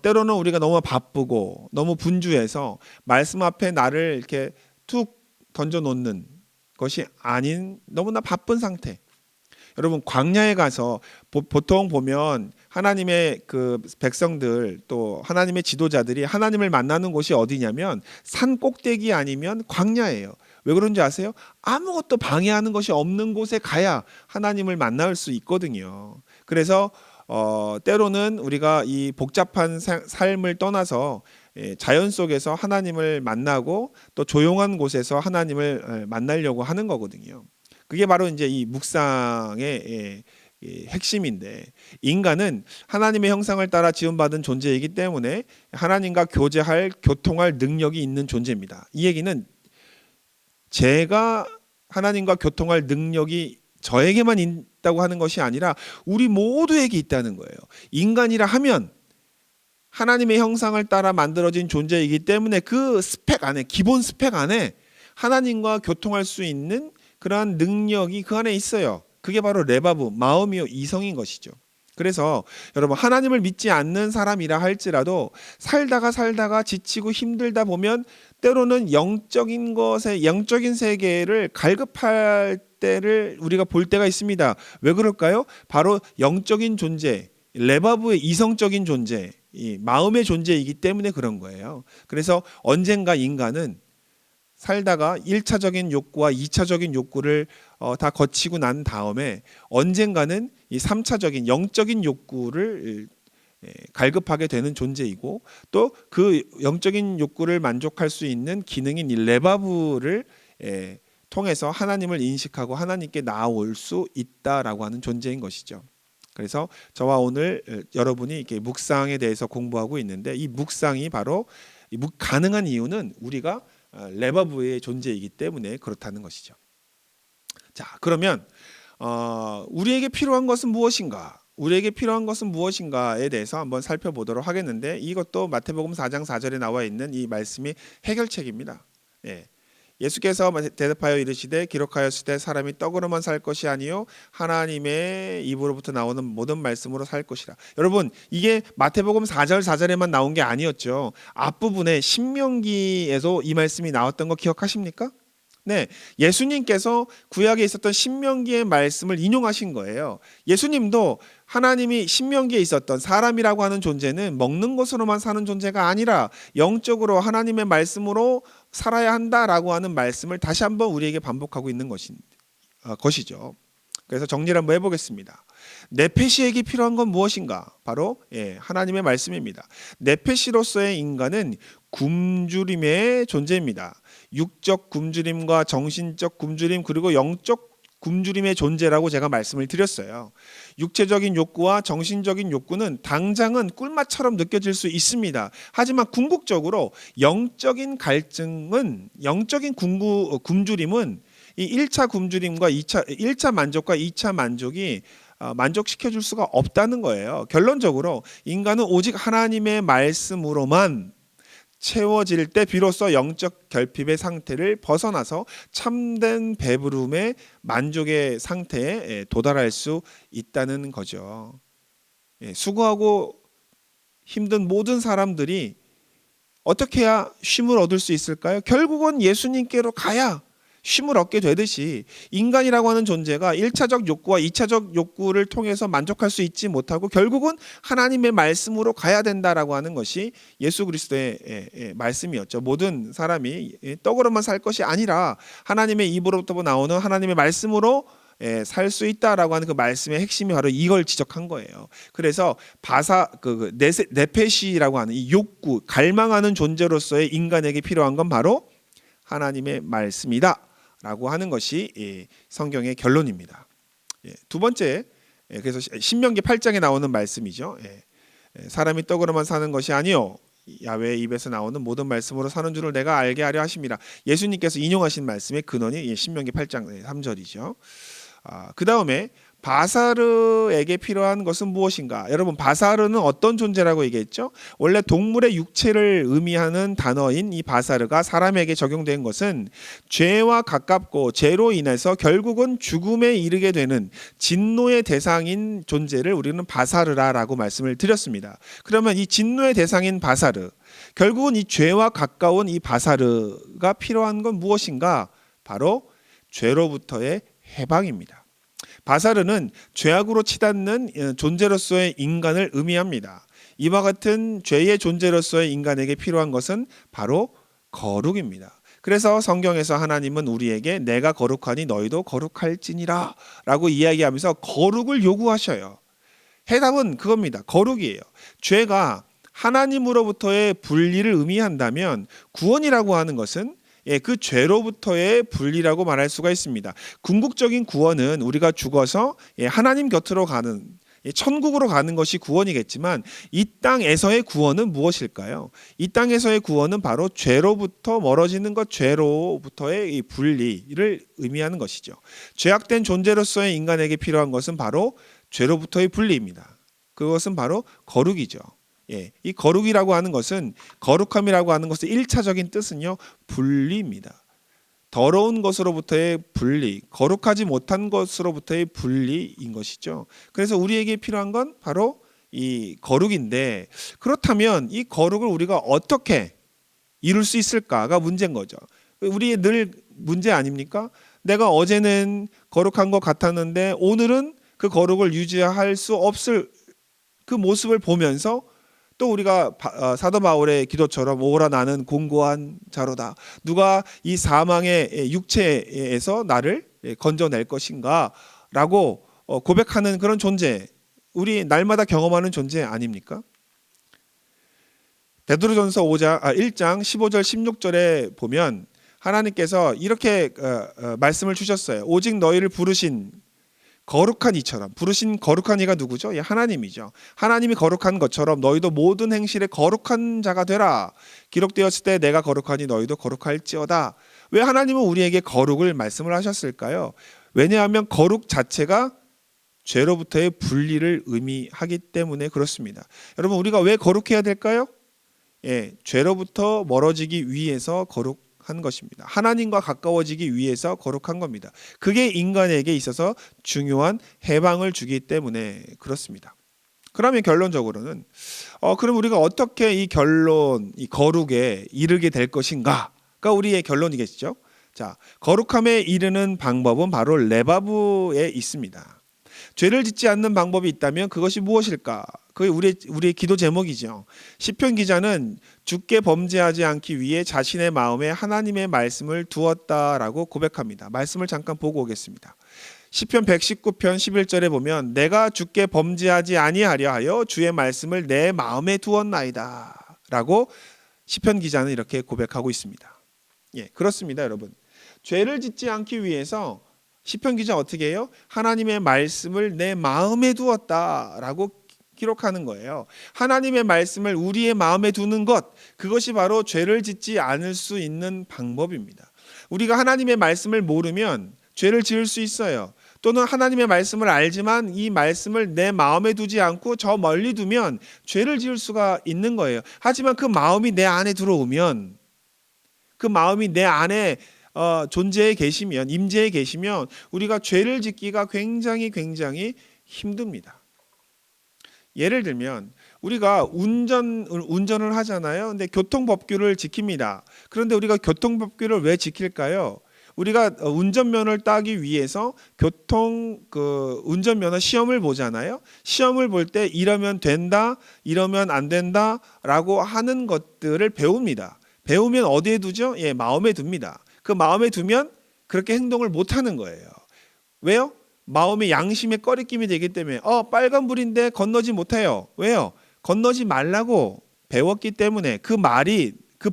때로는 우리가 너무 바쁘고 너무 분주해서 말씀 앞에 나를 이렇게 툭 던져놓는 것이 아닌 너무나 바쁜 상태. 여러분 광야에 가서 보통 보면 하나님의 그 백성들 또 하나님의 지도자들이 하나님을 만나는 곳이 어디냐면 산 꼭대기 아니면 광야예요. 왜 그런지 아세요? 아무것도 방해하는 것이 없는 곳에 가야 하나님을 만날 수 있거든요. 그래서 때로는 우리가 이 복잡한 삶을 떠나서 자연 속에서 하나님을 만나고 또 조용한 곳에서 하나님을 만나려고 하는 거거든요. 그게 바로 이제 이 묵상의 핵심인데 인간은 하나님의 형상을 따라 지음받은 존재이기 때문에 하나님과 교통할 능력이 있는 존재입니다. 이 얘기는 제가 하나님과 교통할 능력이 저에게만 있다고 하는 것이 아니라 우리 모두에게 있다는 거예요. 인간이라 하면 하나님의 형상을 따라 만들어진 존재이기 때문에 그 스펙 안에 기본 스펙 안에 하나님과 교통할 수 있는 그러한 능력이 그 안에 있어요. 그게 바로 레바브, 마음이요 이성인 것이죠. 그래서 여러분 하나님을 믿지 않는 사람이라 할지라도 살다가 지치고 힘들다 보면 때로는 영적인 세계를 갈급할 때를 우리가 볼 때가 있습니다. 왜 그럴까요? 바로 영적인 존재, 레바브의 이성적인 존재, 이 마음의 존재이기 때문에 그런 거예요. 그래서 언젠가 인간은 살다가 1차적인 욕구와 2차적인 욕구를 다 거치고 난 다음에 언젠가는 이 3차적인 영적인 욕구를 갈급하게 되는 존재이고, 또 그 영적인 욕구를 만족할 수 있는 기능인 이 레바브를 통해서 하나님을 인식하고 하나님께 나아올 수 있다라고 하는 존재인 것이죠. 그래서 저와 오늘 여러분이 이렇게 묵상에 대해서 공부하고 있는데, 이 묵상이 바로 가능한 이유는 우리가 레바브의 존재이기 때문에 그렇다는 것이죠. 자, 그러면 우리에게 필요한 것은 무엇인가? 우리에게 필요한 것은 무엇인가에 대해서 한번 살펴보도록 하겠는데, 이것도 마태복음 4장 4절에 나와 있는 이 말씀이 해결책입니다. 예수께서 대답하여 이르시되 기록하였으되 사람이 떡으로만 살 것이 아니요 하나님의 입으로부터 나오는 모든 말씀으로 살 것이라. 여러분, 이게 마태복음 4절 4절에만 나온 게 아니었죠. 앞부분에 신명기에서 이 말씀이 나왔던 거 기억하십니까? 네, 예수님께서 구약에 있었던 신명기의 말씀을 인용하신 거예요. 예수님도 하나님이 신명기에 있었던 사람이라고 하는 존재는 먹는 것으로만 사는 존재가 아니라 영적으로 하나님의 말씀으로 살아야 한다라고 하는 말씀을 다시 한번 우리에게 반복하고 있는 것이죠. 그래서 정리를 한번 해보겠습니다. 네페시에게 필요한 건 무엇인가? 바로 하나님의 말씀입니다. 네페시로서의 인간은 굶주림의 존재입니다. 육적 굶주림과 정신적 굶주림, 그리고 영적 굶주림의 존재라고 제가 말씀을 드렸어요. 육체적인 욕구와 정신적인 욕구는 당장은 꿀맛처럼 느껴질 수 있습니다. 하지만 궁극적으로 영적인 갈증은, 영적인 굶주림은 이 1차 굶주림과 1차 만족과 2차 만족이 만족시켜 줄 수가 없다는 거예요. 결론적으로 인간은 오직 하나님의 말씀으로만 채워질 때 비로소 영적 결핍의 상태를 벗어나서 참된 배부름의 만족의 상태에 도달할 수 있다는 거죠. 수고하고 힘든 모든 사람들이 어떻게 해야 쉼을 얻을 수 있을까요? 결국은 예수님께로 가야 쉼을 얻게 되듯이, 인간이라고 하는 존재가 1차적 욕구와 2차적 욕구를 통해서 만족할 수 있지 못하고 결국은 하나님의 말씀으로 가야 된다라고 하는 것이 예수 그리스도의 말씀이었죠. 모든 사람이 떡으로만 살 것이 아니라 하나님의 입으로부터 나오는 하나님의 말씀으로 살 수 있다라고 하는 그 말씀의 핵심이 바로 이걸 지적한 거예요. 그래서 네페시라고 하는 이 욕구, 갈망하는 존재로서의 인간에게 필요한 건 바로 하나님의 말씀이다 라고 하는 것이 성경의 결론입니다. 두 번째, 그래서 신명기 8장에 나오는 말씀이죠. 사람이 떡으로만 사는 것이 아니요 야훼의 입에서 나오는 모든 말씀으로 사는 줄을 내가 알게 하려 하심이라. 예수님께서 인용하신 말씀의 근원이 신명기 8장 3절이죠. 그 다음에 바사르에게 필요한 것은 무엇인가? 여러분, 바사르는 어떤 존재라고 얘기했죠? 원래 동물의 육체를 의미하는 단어인 이 바사르가 사람에게 적용된 것은 죄와 가깝고 죄로 인해서 결국은 죽음에 이르게 되는 진노의 대상인 존재를 우리는 바사르라고 말씀을 드렸습니다. 그러면 이 진노의 대상인 바사르, 결국은 이 죄와 가까운 이 바사르가 필요한 건 무엇인가? 바로 죄로부터의 해방입니다. 바사르는 죄악으로 치닫는 존재로서의 인간을 의미합니다. 이와 같은 죄의 존재로서의 인간에게 필요한 것은 바로 거룩입니다. 그래서 성경에서 하나님은 우리에게 내가 거룩하니 너희도 거룩할지니라 라고 이야기하면서 거룩을 요구하셔요. 해답은 그겁니다. 거룩이에요. 죄가 하나님으로부터의 분리를 의미한다면 구원이라고 하는 것은 그 죄로부터의 분리라고 말할 수가 있습니다. 궁극적인 구원은 우리가 죽어서 하나님 곁으로 가는, 천국으로 가는 것이 구원이겠지만, 이 땅에서의 구원은 무엇일까요? 이 땅에서의 구원은 바로 죄로부터 멀어지는 것, 죄로부터의 이 분리를 의미하는 것이죠. 죄악된 존재로서의 인간에게 필요한 것은 바로 죄로부터의 분리입니다. 그것은 바로 거룩이죠. 이 거룩이라고 하는 것은, 거룩함이라고 하는 것의 1차적인 뜻은요, 분리입니다. 더러운 것으로부터의 분리, 거룩하지 못한 것으로부터의 분리인 것이죠. 그래서 우리에게 필요한 건 바로 이 거룩인데, 그렇다면 이 거룩을 우리가 어떻게 이룰 수 있을까가 문제인 거죠. 우리의 늘 문제 아닙니까? 내가 어제는 거룩한 것 같았는데 오늘은 그 거룩을 유지할 수 없을 그 모습을 보면서 또 우리가 사도 바울의 기도처럼 오라 나는 공고한 자로다. 누가 이 사망의 육체에서 나를 건져낼 것인가 라고 고백하는 그런 존재, 우리 날마다 경험하는 존재 아닙니까? 베드로전서 1장 15절 16절에 보면 하나님께서 이렇게 말씀을 주셨어요. 오직 너희를 부르신 거룩한 이처럼. 부르신 거룩한 이가 누구죠? 예, 하나님이죠. 하나님이 거룩한 것처럼 너희도 모든 행실에 거룩한 자가 되라. 기록되었을 때 내가 거룩하니 너희도 거룩할지어다. 왜 하나님은 우리에게 거룩을 말씀을 하셨을까요? 왜냐하면 거룩 자체가 죄로부터의 분리를 의미하기 때문에 그렇습니다. 여러분, 우리가 왜 거룩해야 될까요? 예, 죄로부터 멀어지기 위해서 거룩한 것입니다. 하나님과 가까워지기 위해서 거룩한 겁니다. 그게 인간에게 있어서 중요한 해방을 주기 때문에 그렇습니다. 그러면 결론적으로는 그럼 우리가 어떻게 이 거룩에 이르게 될 것인가가 우리의 결론이겠죠. 자, 거룩함에 이르는 방법은 바로 레바브에 있습니다. 죄를 짓지 않는 방법이 있다면 그것이 무엇일까? 그게 우리의 기도 제목이죠. 시편 기자는 주께 범죄하지 않기 위해 자신의 마음에 하나님의 말씀을 두었다라고 고백합니다. 말씀을 잠깐 보고 오겠습니다. 시편 119편 11절에 보면 내가 주께 범죄하지 아니하려 하여 주의 말씀을 내 마음에 두었나이다 라고 시편 기자는 이렇게 고백하고 있습니다. 예, 그렇습니다, 여러분. 죄를 짓지 않기 위해서 시편 기자 어떻게 해요? 하나님의 말씀을 내 마음에 두었다라고 기록하는 거예요. 하나님의 말씀을 우리의 마음에 두는 것, 그것이 바로 죄를 짓지 않을 수 있는 방법입니다. 우리가 하나님의 말씀을 모르면 죄를 지을 수 있어요. 또는 하나님의 말씀을 알지만 이 말씀을 내 마음에 두지 않고 저 멀리 두면 죄를 지을 수가 있는 거예요. 하지만 그 마음이 내 안에 들어오면, 그 마음이 내 안에 존재에 계시면, 임재에 계시면 우리가 죄를 짓기가 굉장히 힘듭니다. 예를 들면 우리가 운전을 하잖아요. 근데 교통법규를 지킵니다. 그런데 우리가 교통법규를 왜 지킬까요? 우리가 운전면허를 따기 위해서 운전면허 시험을 보잖아요. 시험을 볼 때 이러면 된다, 이러면 안 된다라고 하는 것들을 배웁니다. 배우면 어디에 두죠? 예, 마음에 둡니다. 그 마음에 두면 그렇게 행동을 못 하는 거예요. 왜요? 마음의 양심에 꺼리낌이 되기 때문에 빨간불인데 건너지 못해요. 왜요? 건너지 말라고 배웠기 때문에, 그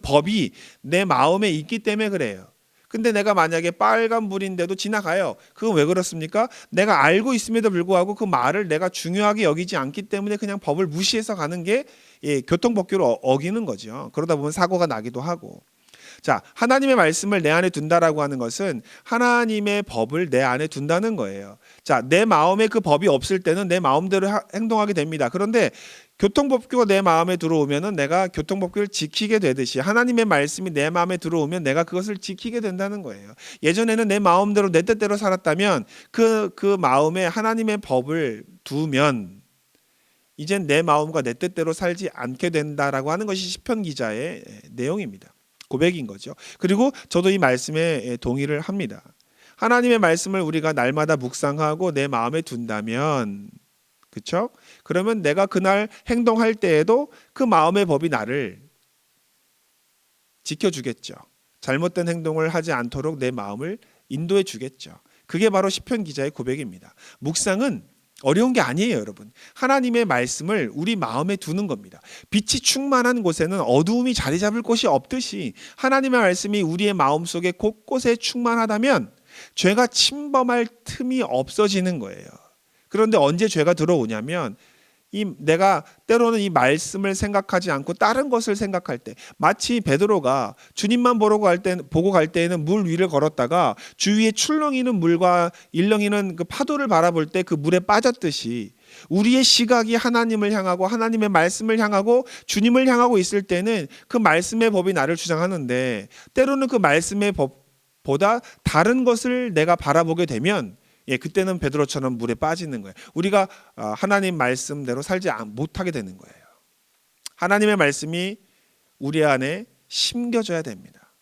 법이 내 마음에 있기 때문에 그래요. 근데 내가 만약에 빨간불인데도 지나가요. 그건 왜 그렇습니까? 내가 알고 있음에도 불구하고 그 말을 내가 중요하게 여기지 않기 때문에 그냥 법을 무시해서 가는 게 교통법규를 어기는 거죠. 그러다 보면 사고가 나기도 하고. 자, 하나님의 말씀을 내 안에 둔다라고 하는 것은 하나님의 법을 내 안에 둔다는 거예요. 자, 내 마음에 그 법이 없을 때는 내 마음대로 행동하게 됩니다. 그런데 교통법규가 내 마음에 들어오면은 내가 교통법규를 지키게 되듯이 하나님의 말씀이 내 마음에 들어오면 내가 그것을 지키게 된다는 거예요. 예전에는 내 마음대로 내 뜻대로 살았다면 그 마음에 하나님의 법을 두면 이젠 내 마음과 내 뜻대로 살지 않게 된다라고 하는 것이 시편 기자의 내용입니다. 고백인 거죠. 그리고 저도 이 말씀에 동의를 합니다. 하나님의 말씀을 우리가 날마다 묵상하고 내 마음에 둔다면, 그렇죠? 그러면 내가 그날 행동할 때에도 그 마음의 법이 나를 지켜주겠죠. 잘못된 행동을 하지 않도록 내 마음을 인도해 주겠죠. 그게 바로 시편 기자의 고백입니다. 묵상은 어려운 게 아니에요, 여러분. 하나님의 말씀을 우리 마음에 두는 겁니다. 빛이 충만한 곳에는 어두움이 자리 잡을 곳이 없듯이 하나님의 말씀이 우리의 마음속에 곳곳에 충만하다면 죄가 침범할 틈이 없어지는 거예요. 그런데 언제 죄가 들어오냐면 내가 때로는 이 말씀을 생각하지 않고 다른 것을 생각할 때, 마치 베드로가 주님만 보고 갈 때에는 물 위를 걸었다가 주위에 출렁이는 물과 일렁이는 그 파도를 바라볼 때 그 물에 빠졌듯이 우리의 시각이 하나님을 향하고 하나님의 말씀을 향하고 주님을 향하고 있을 때는 그 말씀의 법이 나를 주장하는데, 때로는 그 말씀의 법보다 다른 것을 내가 바라보게 되면 그때는 베드로처럼 물에 빠지는 거예요. 우리가 하나님 말씀대로 살지 못하게 되는 거예요. 하나님의 말씀이 우리 안에 심겨져야 됩니다.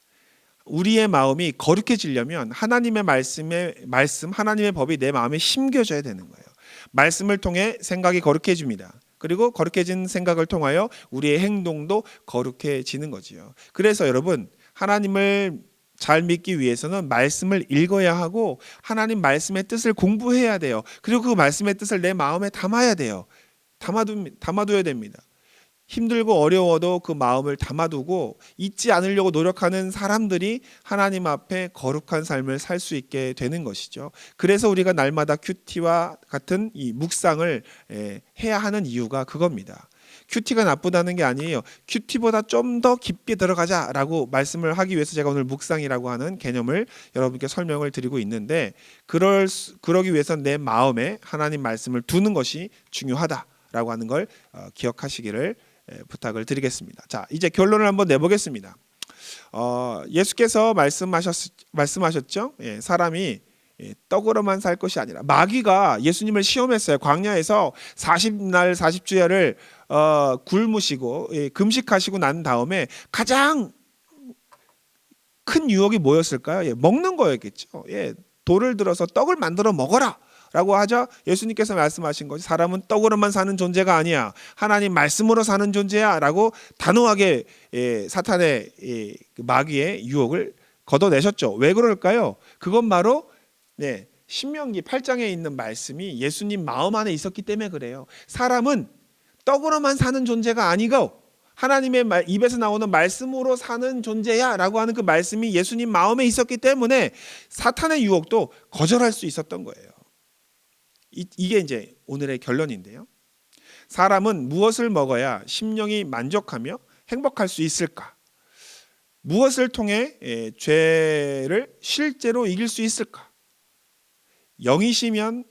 우리의 마음이 거룩해지려면 하나님의 말씀, 하나님의 법이 내 마음에 심겨져야 되는 거예요. 말씀을 통해 생각이 거룩해집니다. 그리고 거룩해진 생각을 통하여 우리의 행동도 거룩해지는 거지요. 그래서 여러분, 하나님을 잘 믿기 위해서는 말씀을 읽어야 하고 하나님 말씀의 뜻을 공부해야 돼요. 그리고 그 말씀의 뜻을 내 마음에 담아야 돼요. 담아둬야 됩니다. 힘들고 어려워도 그 마음을 담아두고 잊지 않으려고 노력하는 사람들이 하나님 앞에 거룩한 삶을 살 수 있게 되는 것이죠. 그래서 우리가 날마다 큐티와 같은 이 묵상을 해야 하는 이유가 그겁니다. 큐티가 나쁘다는 게 아니에요. 큐티보다 좀 더 깊게 들어가자라고 말씀을 하기 위해서 제가 오늘 묵상이라고 하는 개념을 여러분께 설명을 드리고 있는데, 그러기 위해서는 내 마음에 하나님 말씀을 두는 것이 중요하다라고 하는 걸 기억하시기를 부탁을 드리겠습니다. 자, 이제 결론을 한번 내보겠습니다. 예수께서 말씀하셨죠. 사람이 떡으로만 살 것이 아니라, 마귀가 예수님을 시험했어요. 광야에서 40날 40주야를 굶으시고 금식하시고 난 다음에 가장 큰 유혹이 뭐였을까요? 먹는 거였겠죠. 돌을 들어서 떡을 만들어 먹어라 라고 하자 예수님께서 말씀하신 것이, 사람은 떡으로만 사는 존재가 아니야, 하나님 말씀으로 사는 존재야 라고 단호하게 사탄의 마귀의 유혹을 걷어내셨죠. 왜 그럴까요? 그건 바로 신명기 8장에 있는 말씀이 예수님 마음 안에 있었기 때문에 그래요. 사람은 떡으로만 사는 존재가 아니고 하나님의 입에서 나오는 말씀으로 사는 존재야 라고 하는 그 말씀이 예수님 마음에 있었기 때문에 사탄의 유혹도 거절할 수 있었던 거예요. 이게 이제 오늘의 결론인데요. 사람은 무엇을 먹어야 심령이 만족하며 행복할 수 있을까? 무엇을 통해 죄를 실제로 이길 수 있을까? 영이시며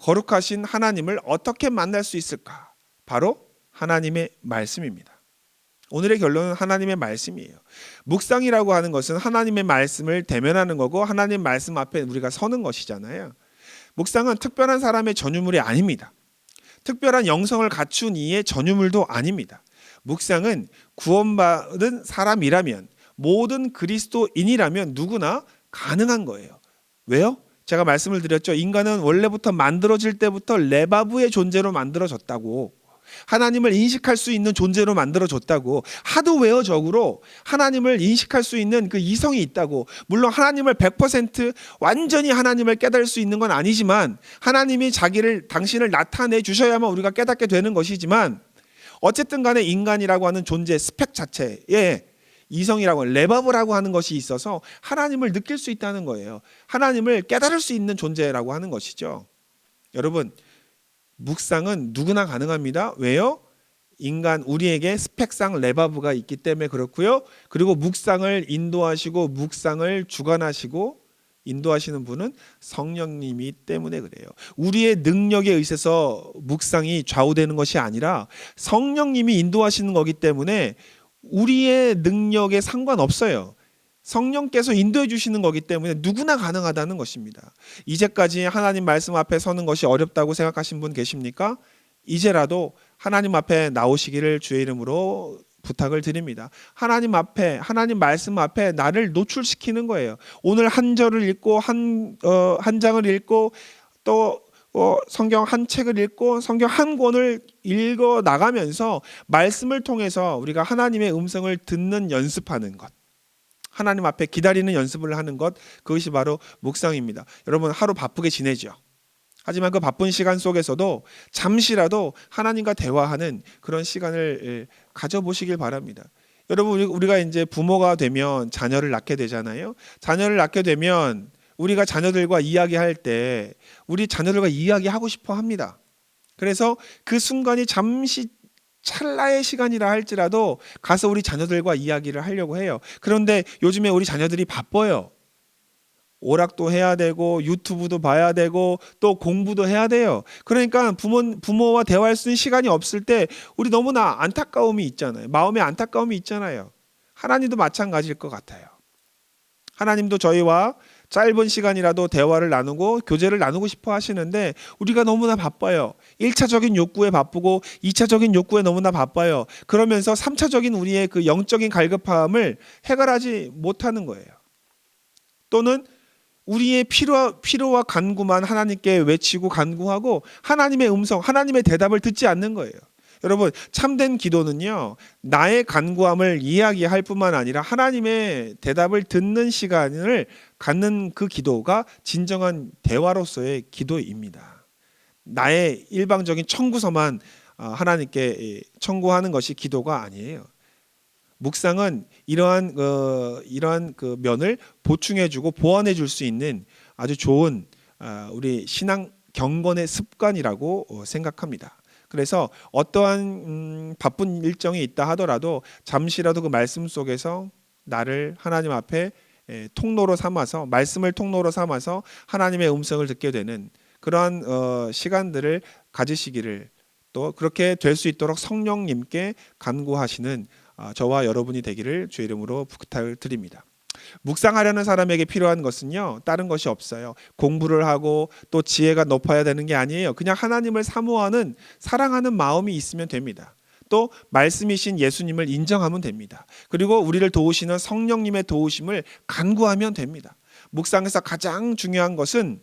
거룩하신 하나님을 어떻게 만날 수 있을까? 바로 하나님의 말씀입니다. 오늘의 결론은 하나님의 말씀이에요. 묵상이라고 하는 것은 하나님의 말씀을 대면하는 거고 하나님 말씀 앞에 우리가 서는 것이잖아요. 묵상은 특별한 사람의 전유물이 아닙니다. 특별한 영성을 갖춘 이의 전유물도 아닙니다. 묵상은 구원받은 사람이라면, 모든 그리스도인이라면 누구나 가능한 거예요. 왜요? 제가 말씀을 드렸죠. 인간은 원래부터 만들어질 때부터 레바브의 존재로 만들어졌다고, 하나님을 인식할 수 있는 존재로 만들어졌다고, 하드웨어적으로 하나님을 인식할 수 있는 그 이성이 있다고. 물론 하나님을 100% 완전히 하나님을 깨달을 수 있는 건 아니지만, 하나님이 당신을 나타내 주셔야만 우리가 깨닫게 되는 것이지만, 어쨌든 간에 인간이라고 하는 존재 스펙 자체에 이성이라고, 레바브라고 하는 것이 있어서 하나님을 느낄 수 있다는 거예요. 하나님을 깨달을 수 있는 존재라고 하는 것이죠. 여러분, 묵상은 누구나 가능합니다. 왜요? 우리에게 스펙상 레바브가 있기 때문에 그렇고요. 그리고 묵상을 인도하시고 묵상을 주관하시고 인도하시는 분은 성령님이 때문에 그래요. 우리의 능력에 의해서 묵상이 좌우되는 것이 아니라 성령님이 인도하시는 거기 때문에 우리의 능력에 상관없어요. 성령께서 인도해 주시는 거기 때문에 누구나 가능하다는 것입니다. 이제까지 하나님 말씀 앞에 서는 것이 어렵다고 생각하신 분 계십니까? 이제라도 하나님 앞에 나오시기를 주의 이름으로 부탁을 드립니다. 하나님 앞에, 하나님 말씀 앞에 나를 노출시키는 거예요. 오늘 한 절을 읽고 한 장을 읽고 또 성경 한 책을 읽고 성경 한 권을 읽어 나가면서 말씀을 통해서 우리가 하나님의 음성을 듣는 연습하는 것, 하나님 앞에 기다리는 연습을 하는 것, 그것이 바로 묵상입니다. 여러분, 하루 바쁘게 지내죠. 하지만 그 바쁜 시간 속에서도 잠시라도 하나님과 대화하는 그런 시간을 가져보시길 바랍니다. 여러분, 우리가 이제 부모가 되면 자녀를 낳게 되잖아요. 자녀를 낳게 되면 우리가 자녀들과 이야기할 때 우리 자녀들과 이야기하고 싶어 합니다. 그래서 그 순간이 잠시 찰나의 시간이라 할지라도 가서 우리 자녀들과 이야기를 하려고 해요. 그런데 요즘에 우리 자녀들이 바빠요. 오락도 해야 되고 유튜브도 봐야 되고 또 공부도 해야 돼요. 그러니까 부모와 대화할 수 있는 시간이 없을 때 우리 너무나 안타까움이 있잖아요. 마음에 안타까움이 있잖아요. 하나님도 마찬가지일 것 같아요. 하나님도 저희와 짧은 시간이라도 대화를 나누고 교제를 나누고 싶어 하시는데 우리가 너무나 바빠요. 1차적인 욕구에 바쁘고 2차적인 욕구에 너무나 바빠요. 그러면서 3차적인 우리의 그 영적인 갈급함을 해결하지 못하는 거예요. 또는 우리의 필요와 간구만 하나님께 외치고 간구하고 하나님의 음성, 하나님의 대답을 듣지 않는 거예요. 여러분, 참된 기도는요, 나의 간구함을 이야기할 뿐만 아니라 하나님의 대답을 듣는 시간을 갖는 그 기도가 진정한 대화로서의 기도입니다. 나의 일방적인 청구서만 하나님께 청구하는 것이 기도가 아니에요. 묵상은 이러한 그 면을 보충해주고 보완해줄 수 있는 아주 좋은 우리 신앙 경건의 습관이라고 생각합니다. 그래서 어떠한 바쁜 일정이 있다 하더라도 잠시라도 그 말씀 속에서 나를 하나님 앞에 통로로 삼아서 말씀을 통로로 삼아서 하나님의 음성을 듣게 되는 그러한 시간들을 가지시기를 또 그렇게 될 수 있도록 성령님께 간구하시는 저와 여러분이 되기를 주의 이름으로 부탁을 드립니다. 묵상하려는 사람에게 필요한 것은요, 다른 것이 없어요. 공부를 하고 또 지혜가 높아야 되는 게 아니에요. 그냥 하나님을 사모하는 사랑하는 마음이 있으면 됩니다. 또 말씀이신 예수님을 인정하면 됩니다. 그리고 우리를 도우시는 성령님의 도우심을 간구하면 됩니다. 묵상에서 가장 중요한 것은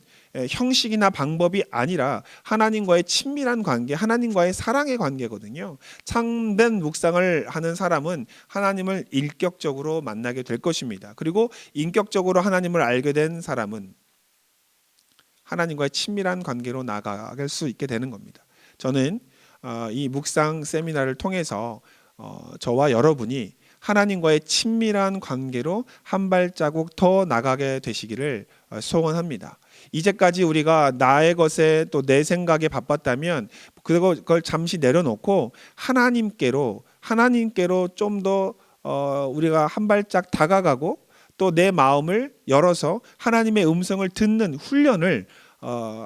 형식이나 방법이 아니라 하나님과의 친밀한 관계, 하나님과의 사랑의 관계거든요. 참된 묵상을 하는 사람은 하나님을 인격적으로 만나게 될 것입니다. 그리고 인격적으로 하나님을 알게 된 사람은 하나님과의 친밀한 관계로 나아갈 수 있게 되는 겁니다. 저는 이 묵상 세미나를 통해서 저와 여러분이 하나님과의 친밀한 관계로 한 발자국 더 나가게 되시기를 소원합니다. 이제까지 우리가 나의 것에 또 내 생각에 바빴다면 그걸 잠시 내려놓고 하나님께로 좀 더 우리가 한 발짝 다가가고 또 내 마음을 열어서 하나님의 음성을 듣는 훈련을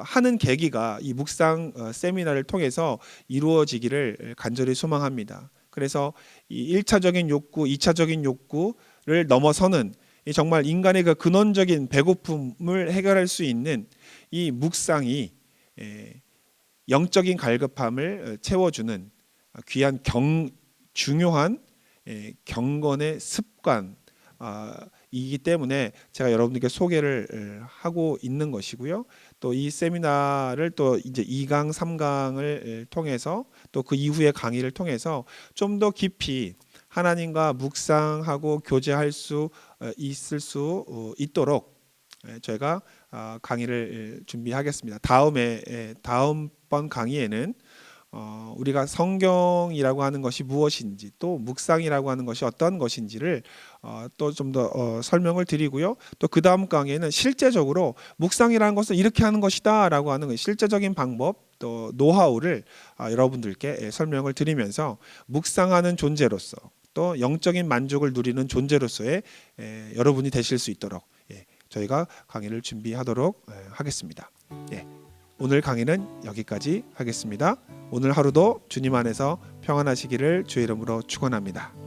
하는 계기가 이 묵상 세미나를 통해서 이루어지기를 간절히 소망합니다. 그래서 이 1차적인 욕구, 2차적인 욕구를 넘어서는 정말 인간의 그 근원적인 배고픔을 해결할 수 있는 이 묵상이 영적인 갈급함을 채워주는 귀한 중요한 경건의 습관 이기 때문에 제가 여러분들께 소개를 하고 있는 것이고요. 또 이 세미나를 또 이제 2강, 3강을 통해서 또 그 이후의 강의를 통해서 좀 더 깊이 하나님과 묵상하고 교제할 수 있을 수 있도록 저희가 강의를 준비하겠습니다. 다음번 강의에는 우리가 성경이라고 하는 것이 무엇인지 또 묵상이라고 하는 것이 어떤 것인지를 또 좀 더 설명을 드리고요. 또 그 다음 강의에는 실제적으로 묵상이라는 것은 이렇게 하는 것이다라고 하는 실제적인 방법 또 노하우를 여러분들께 설명을 드리면서 묵상하는 존재로서 또 영적인 만족을 누리는 존재로서의 여러분이 되실 수 있도록 저희가 강의를 준비하도록 하겠습니다. 오늘 강의는 여기까지 하겠습니다. 오늘 하루도 주님 안에서 평안하시기를 주의 이름으로 축원합니다.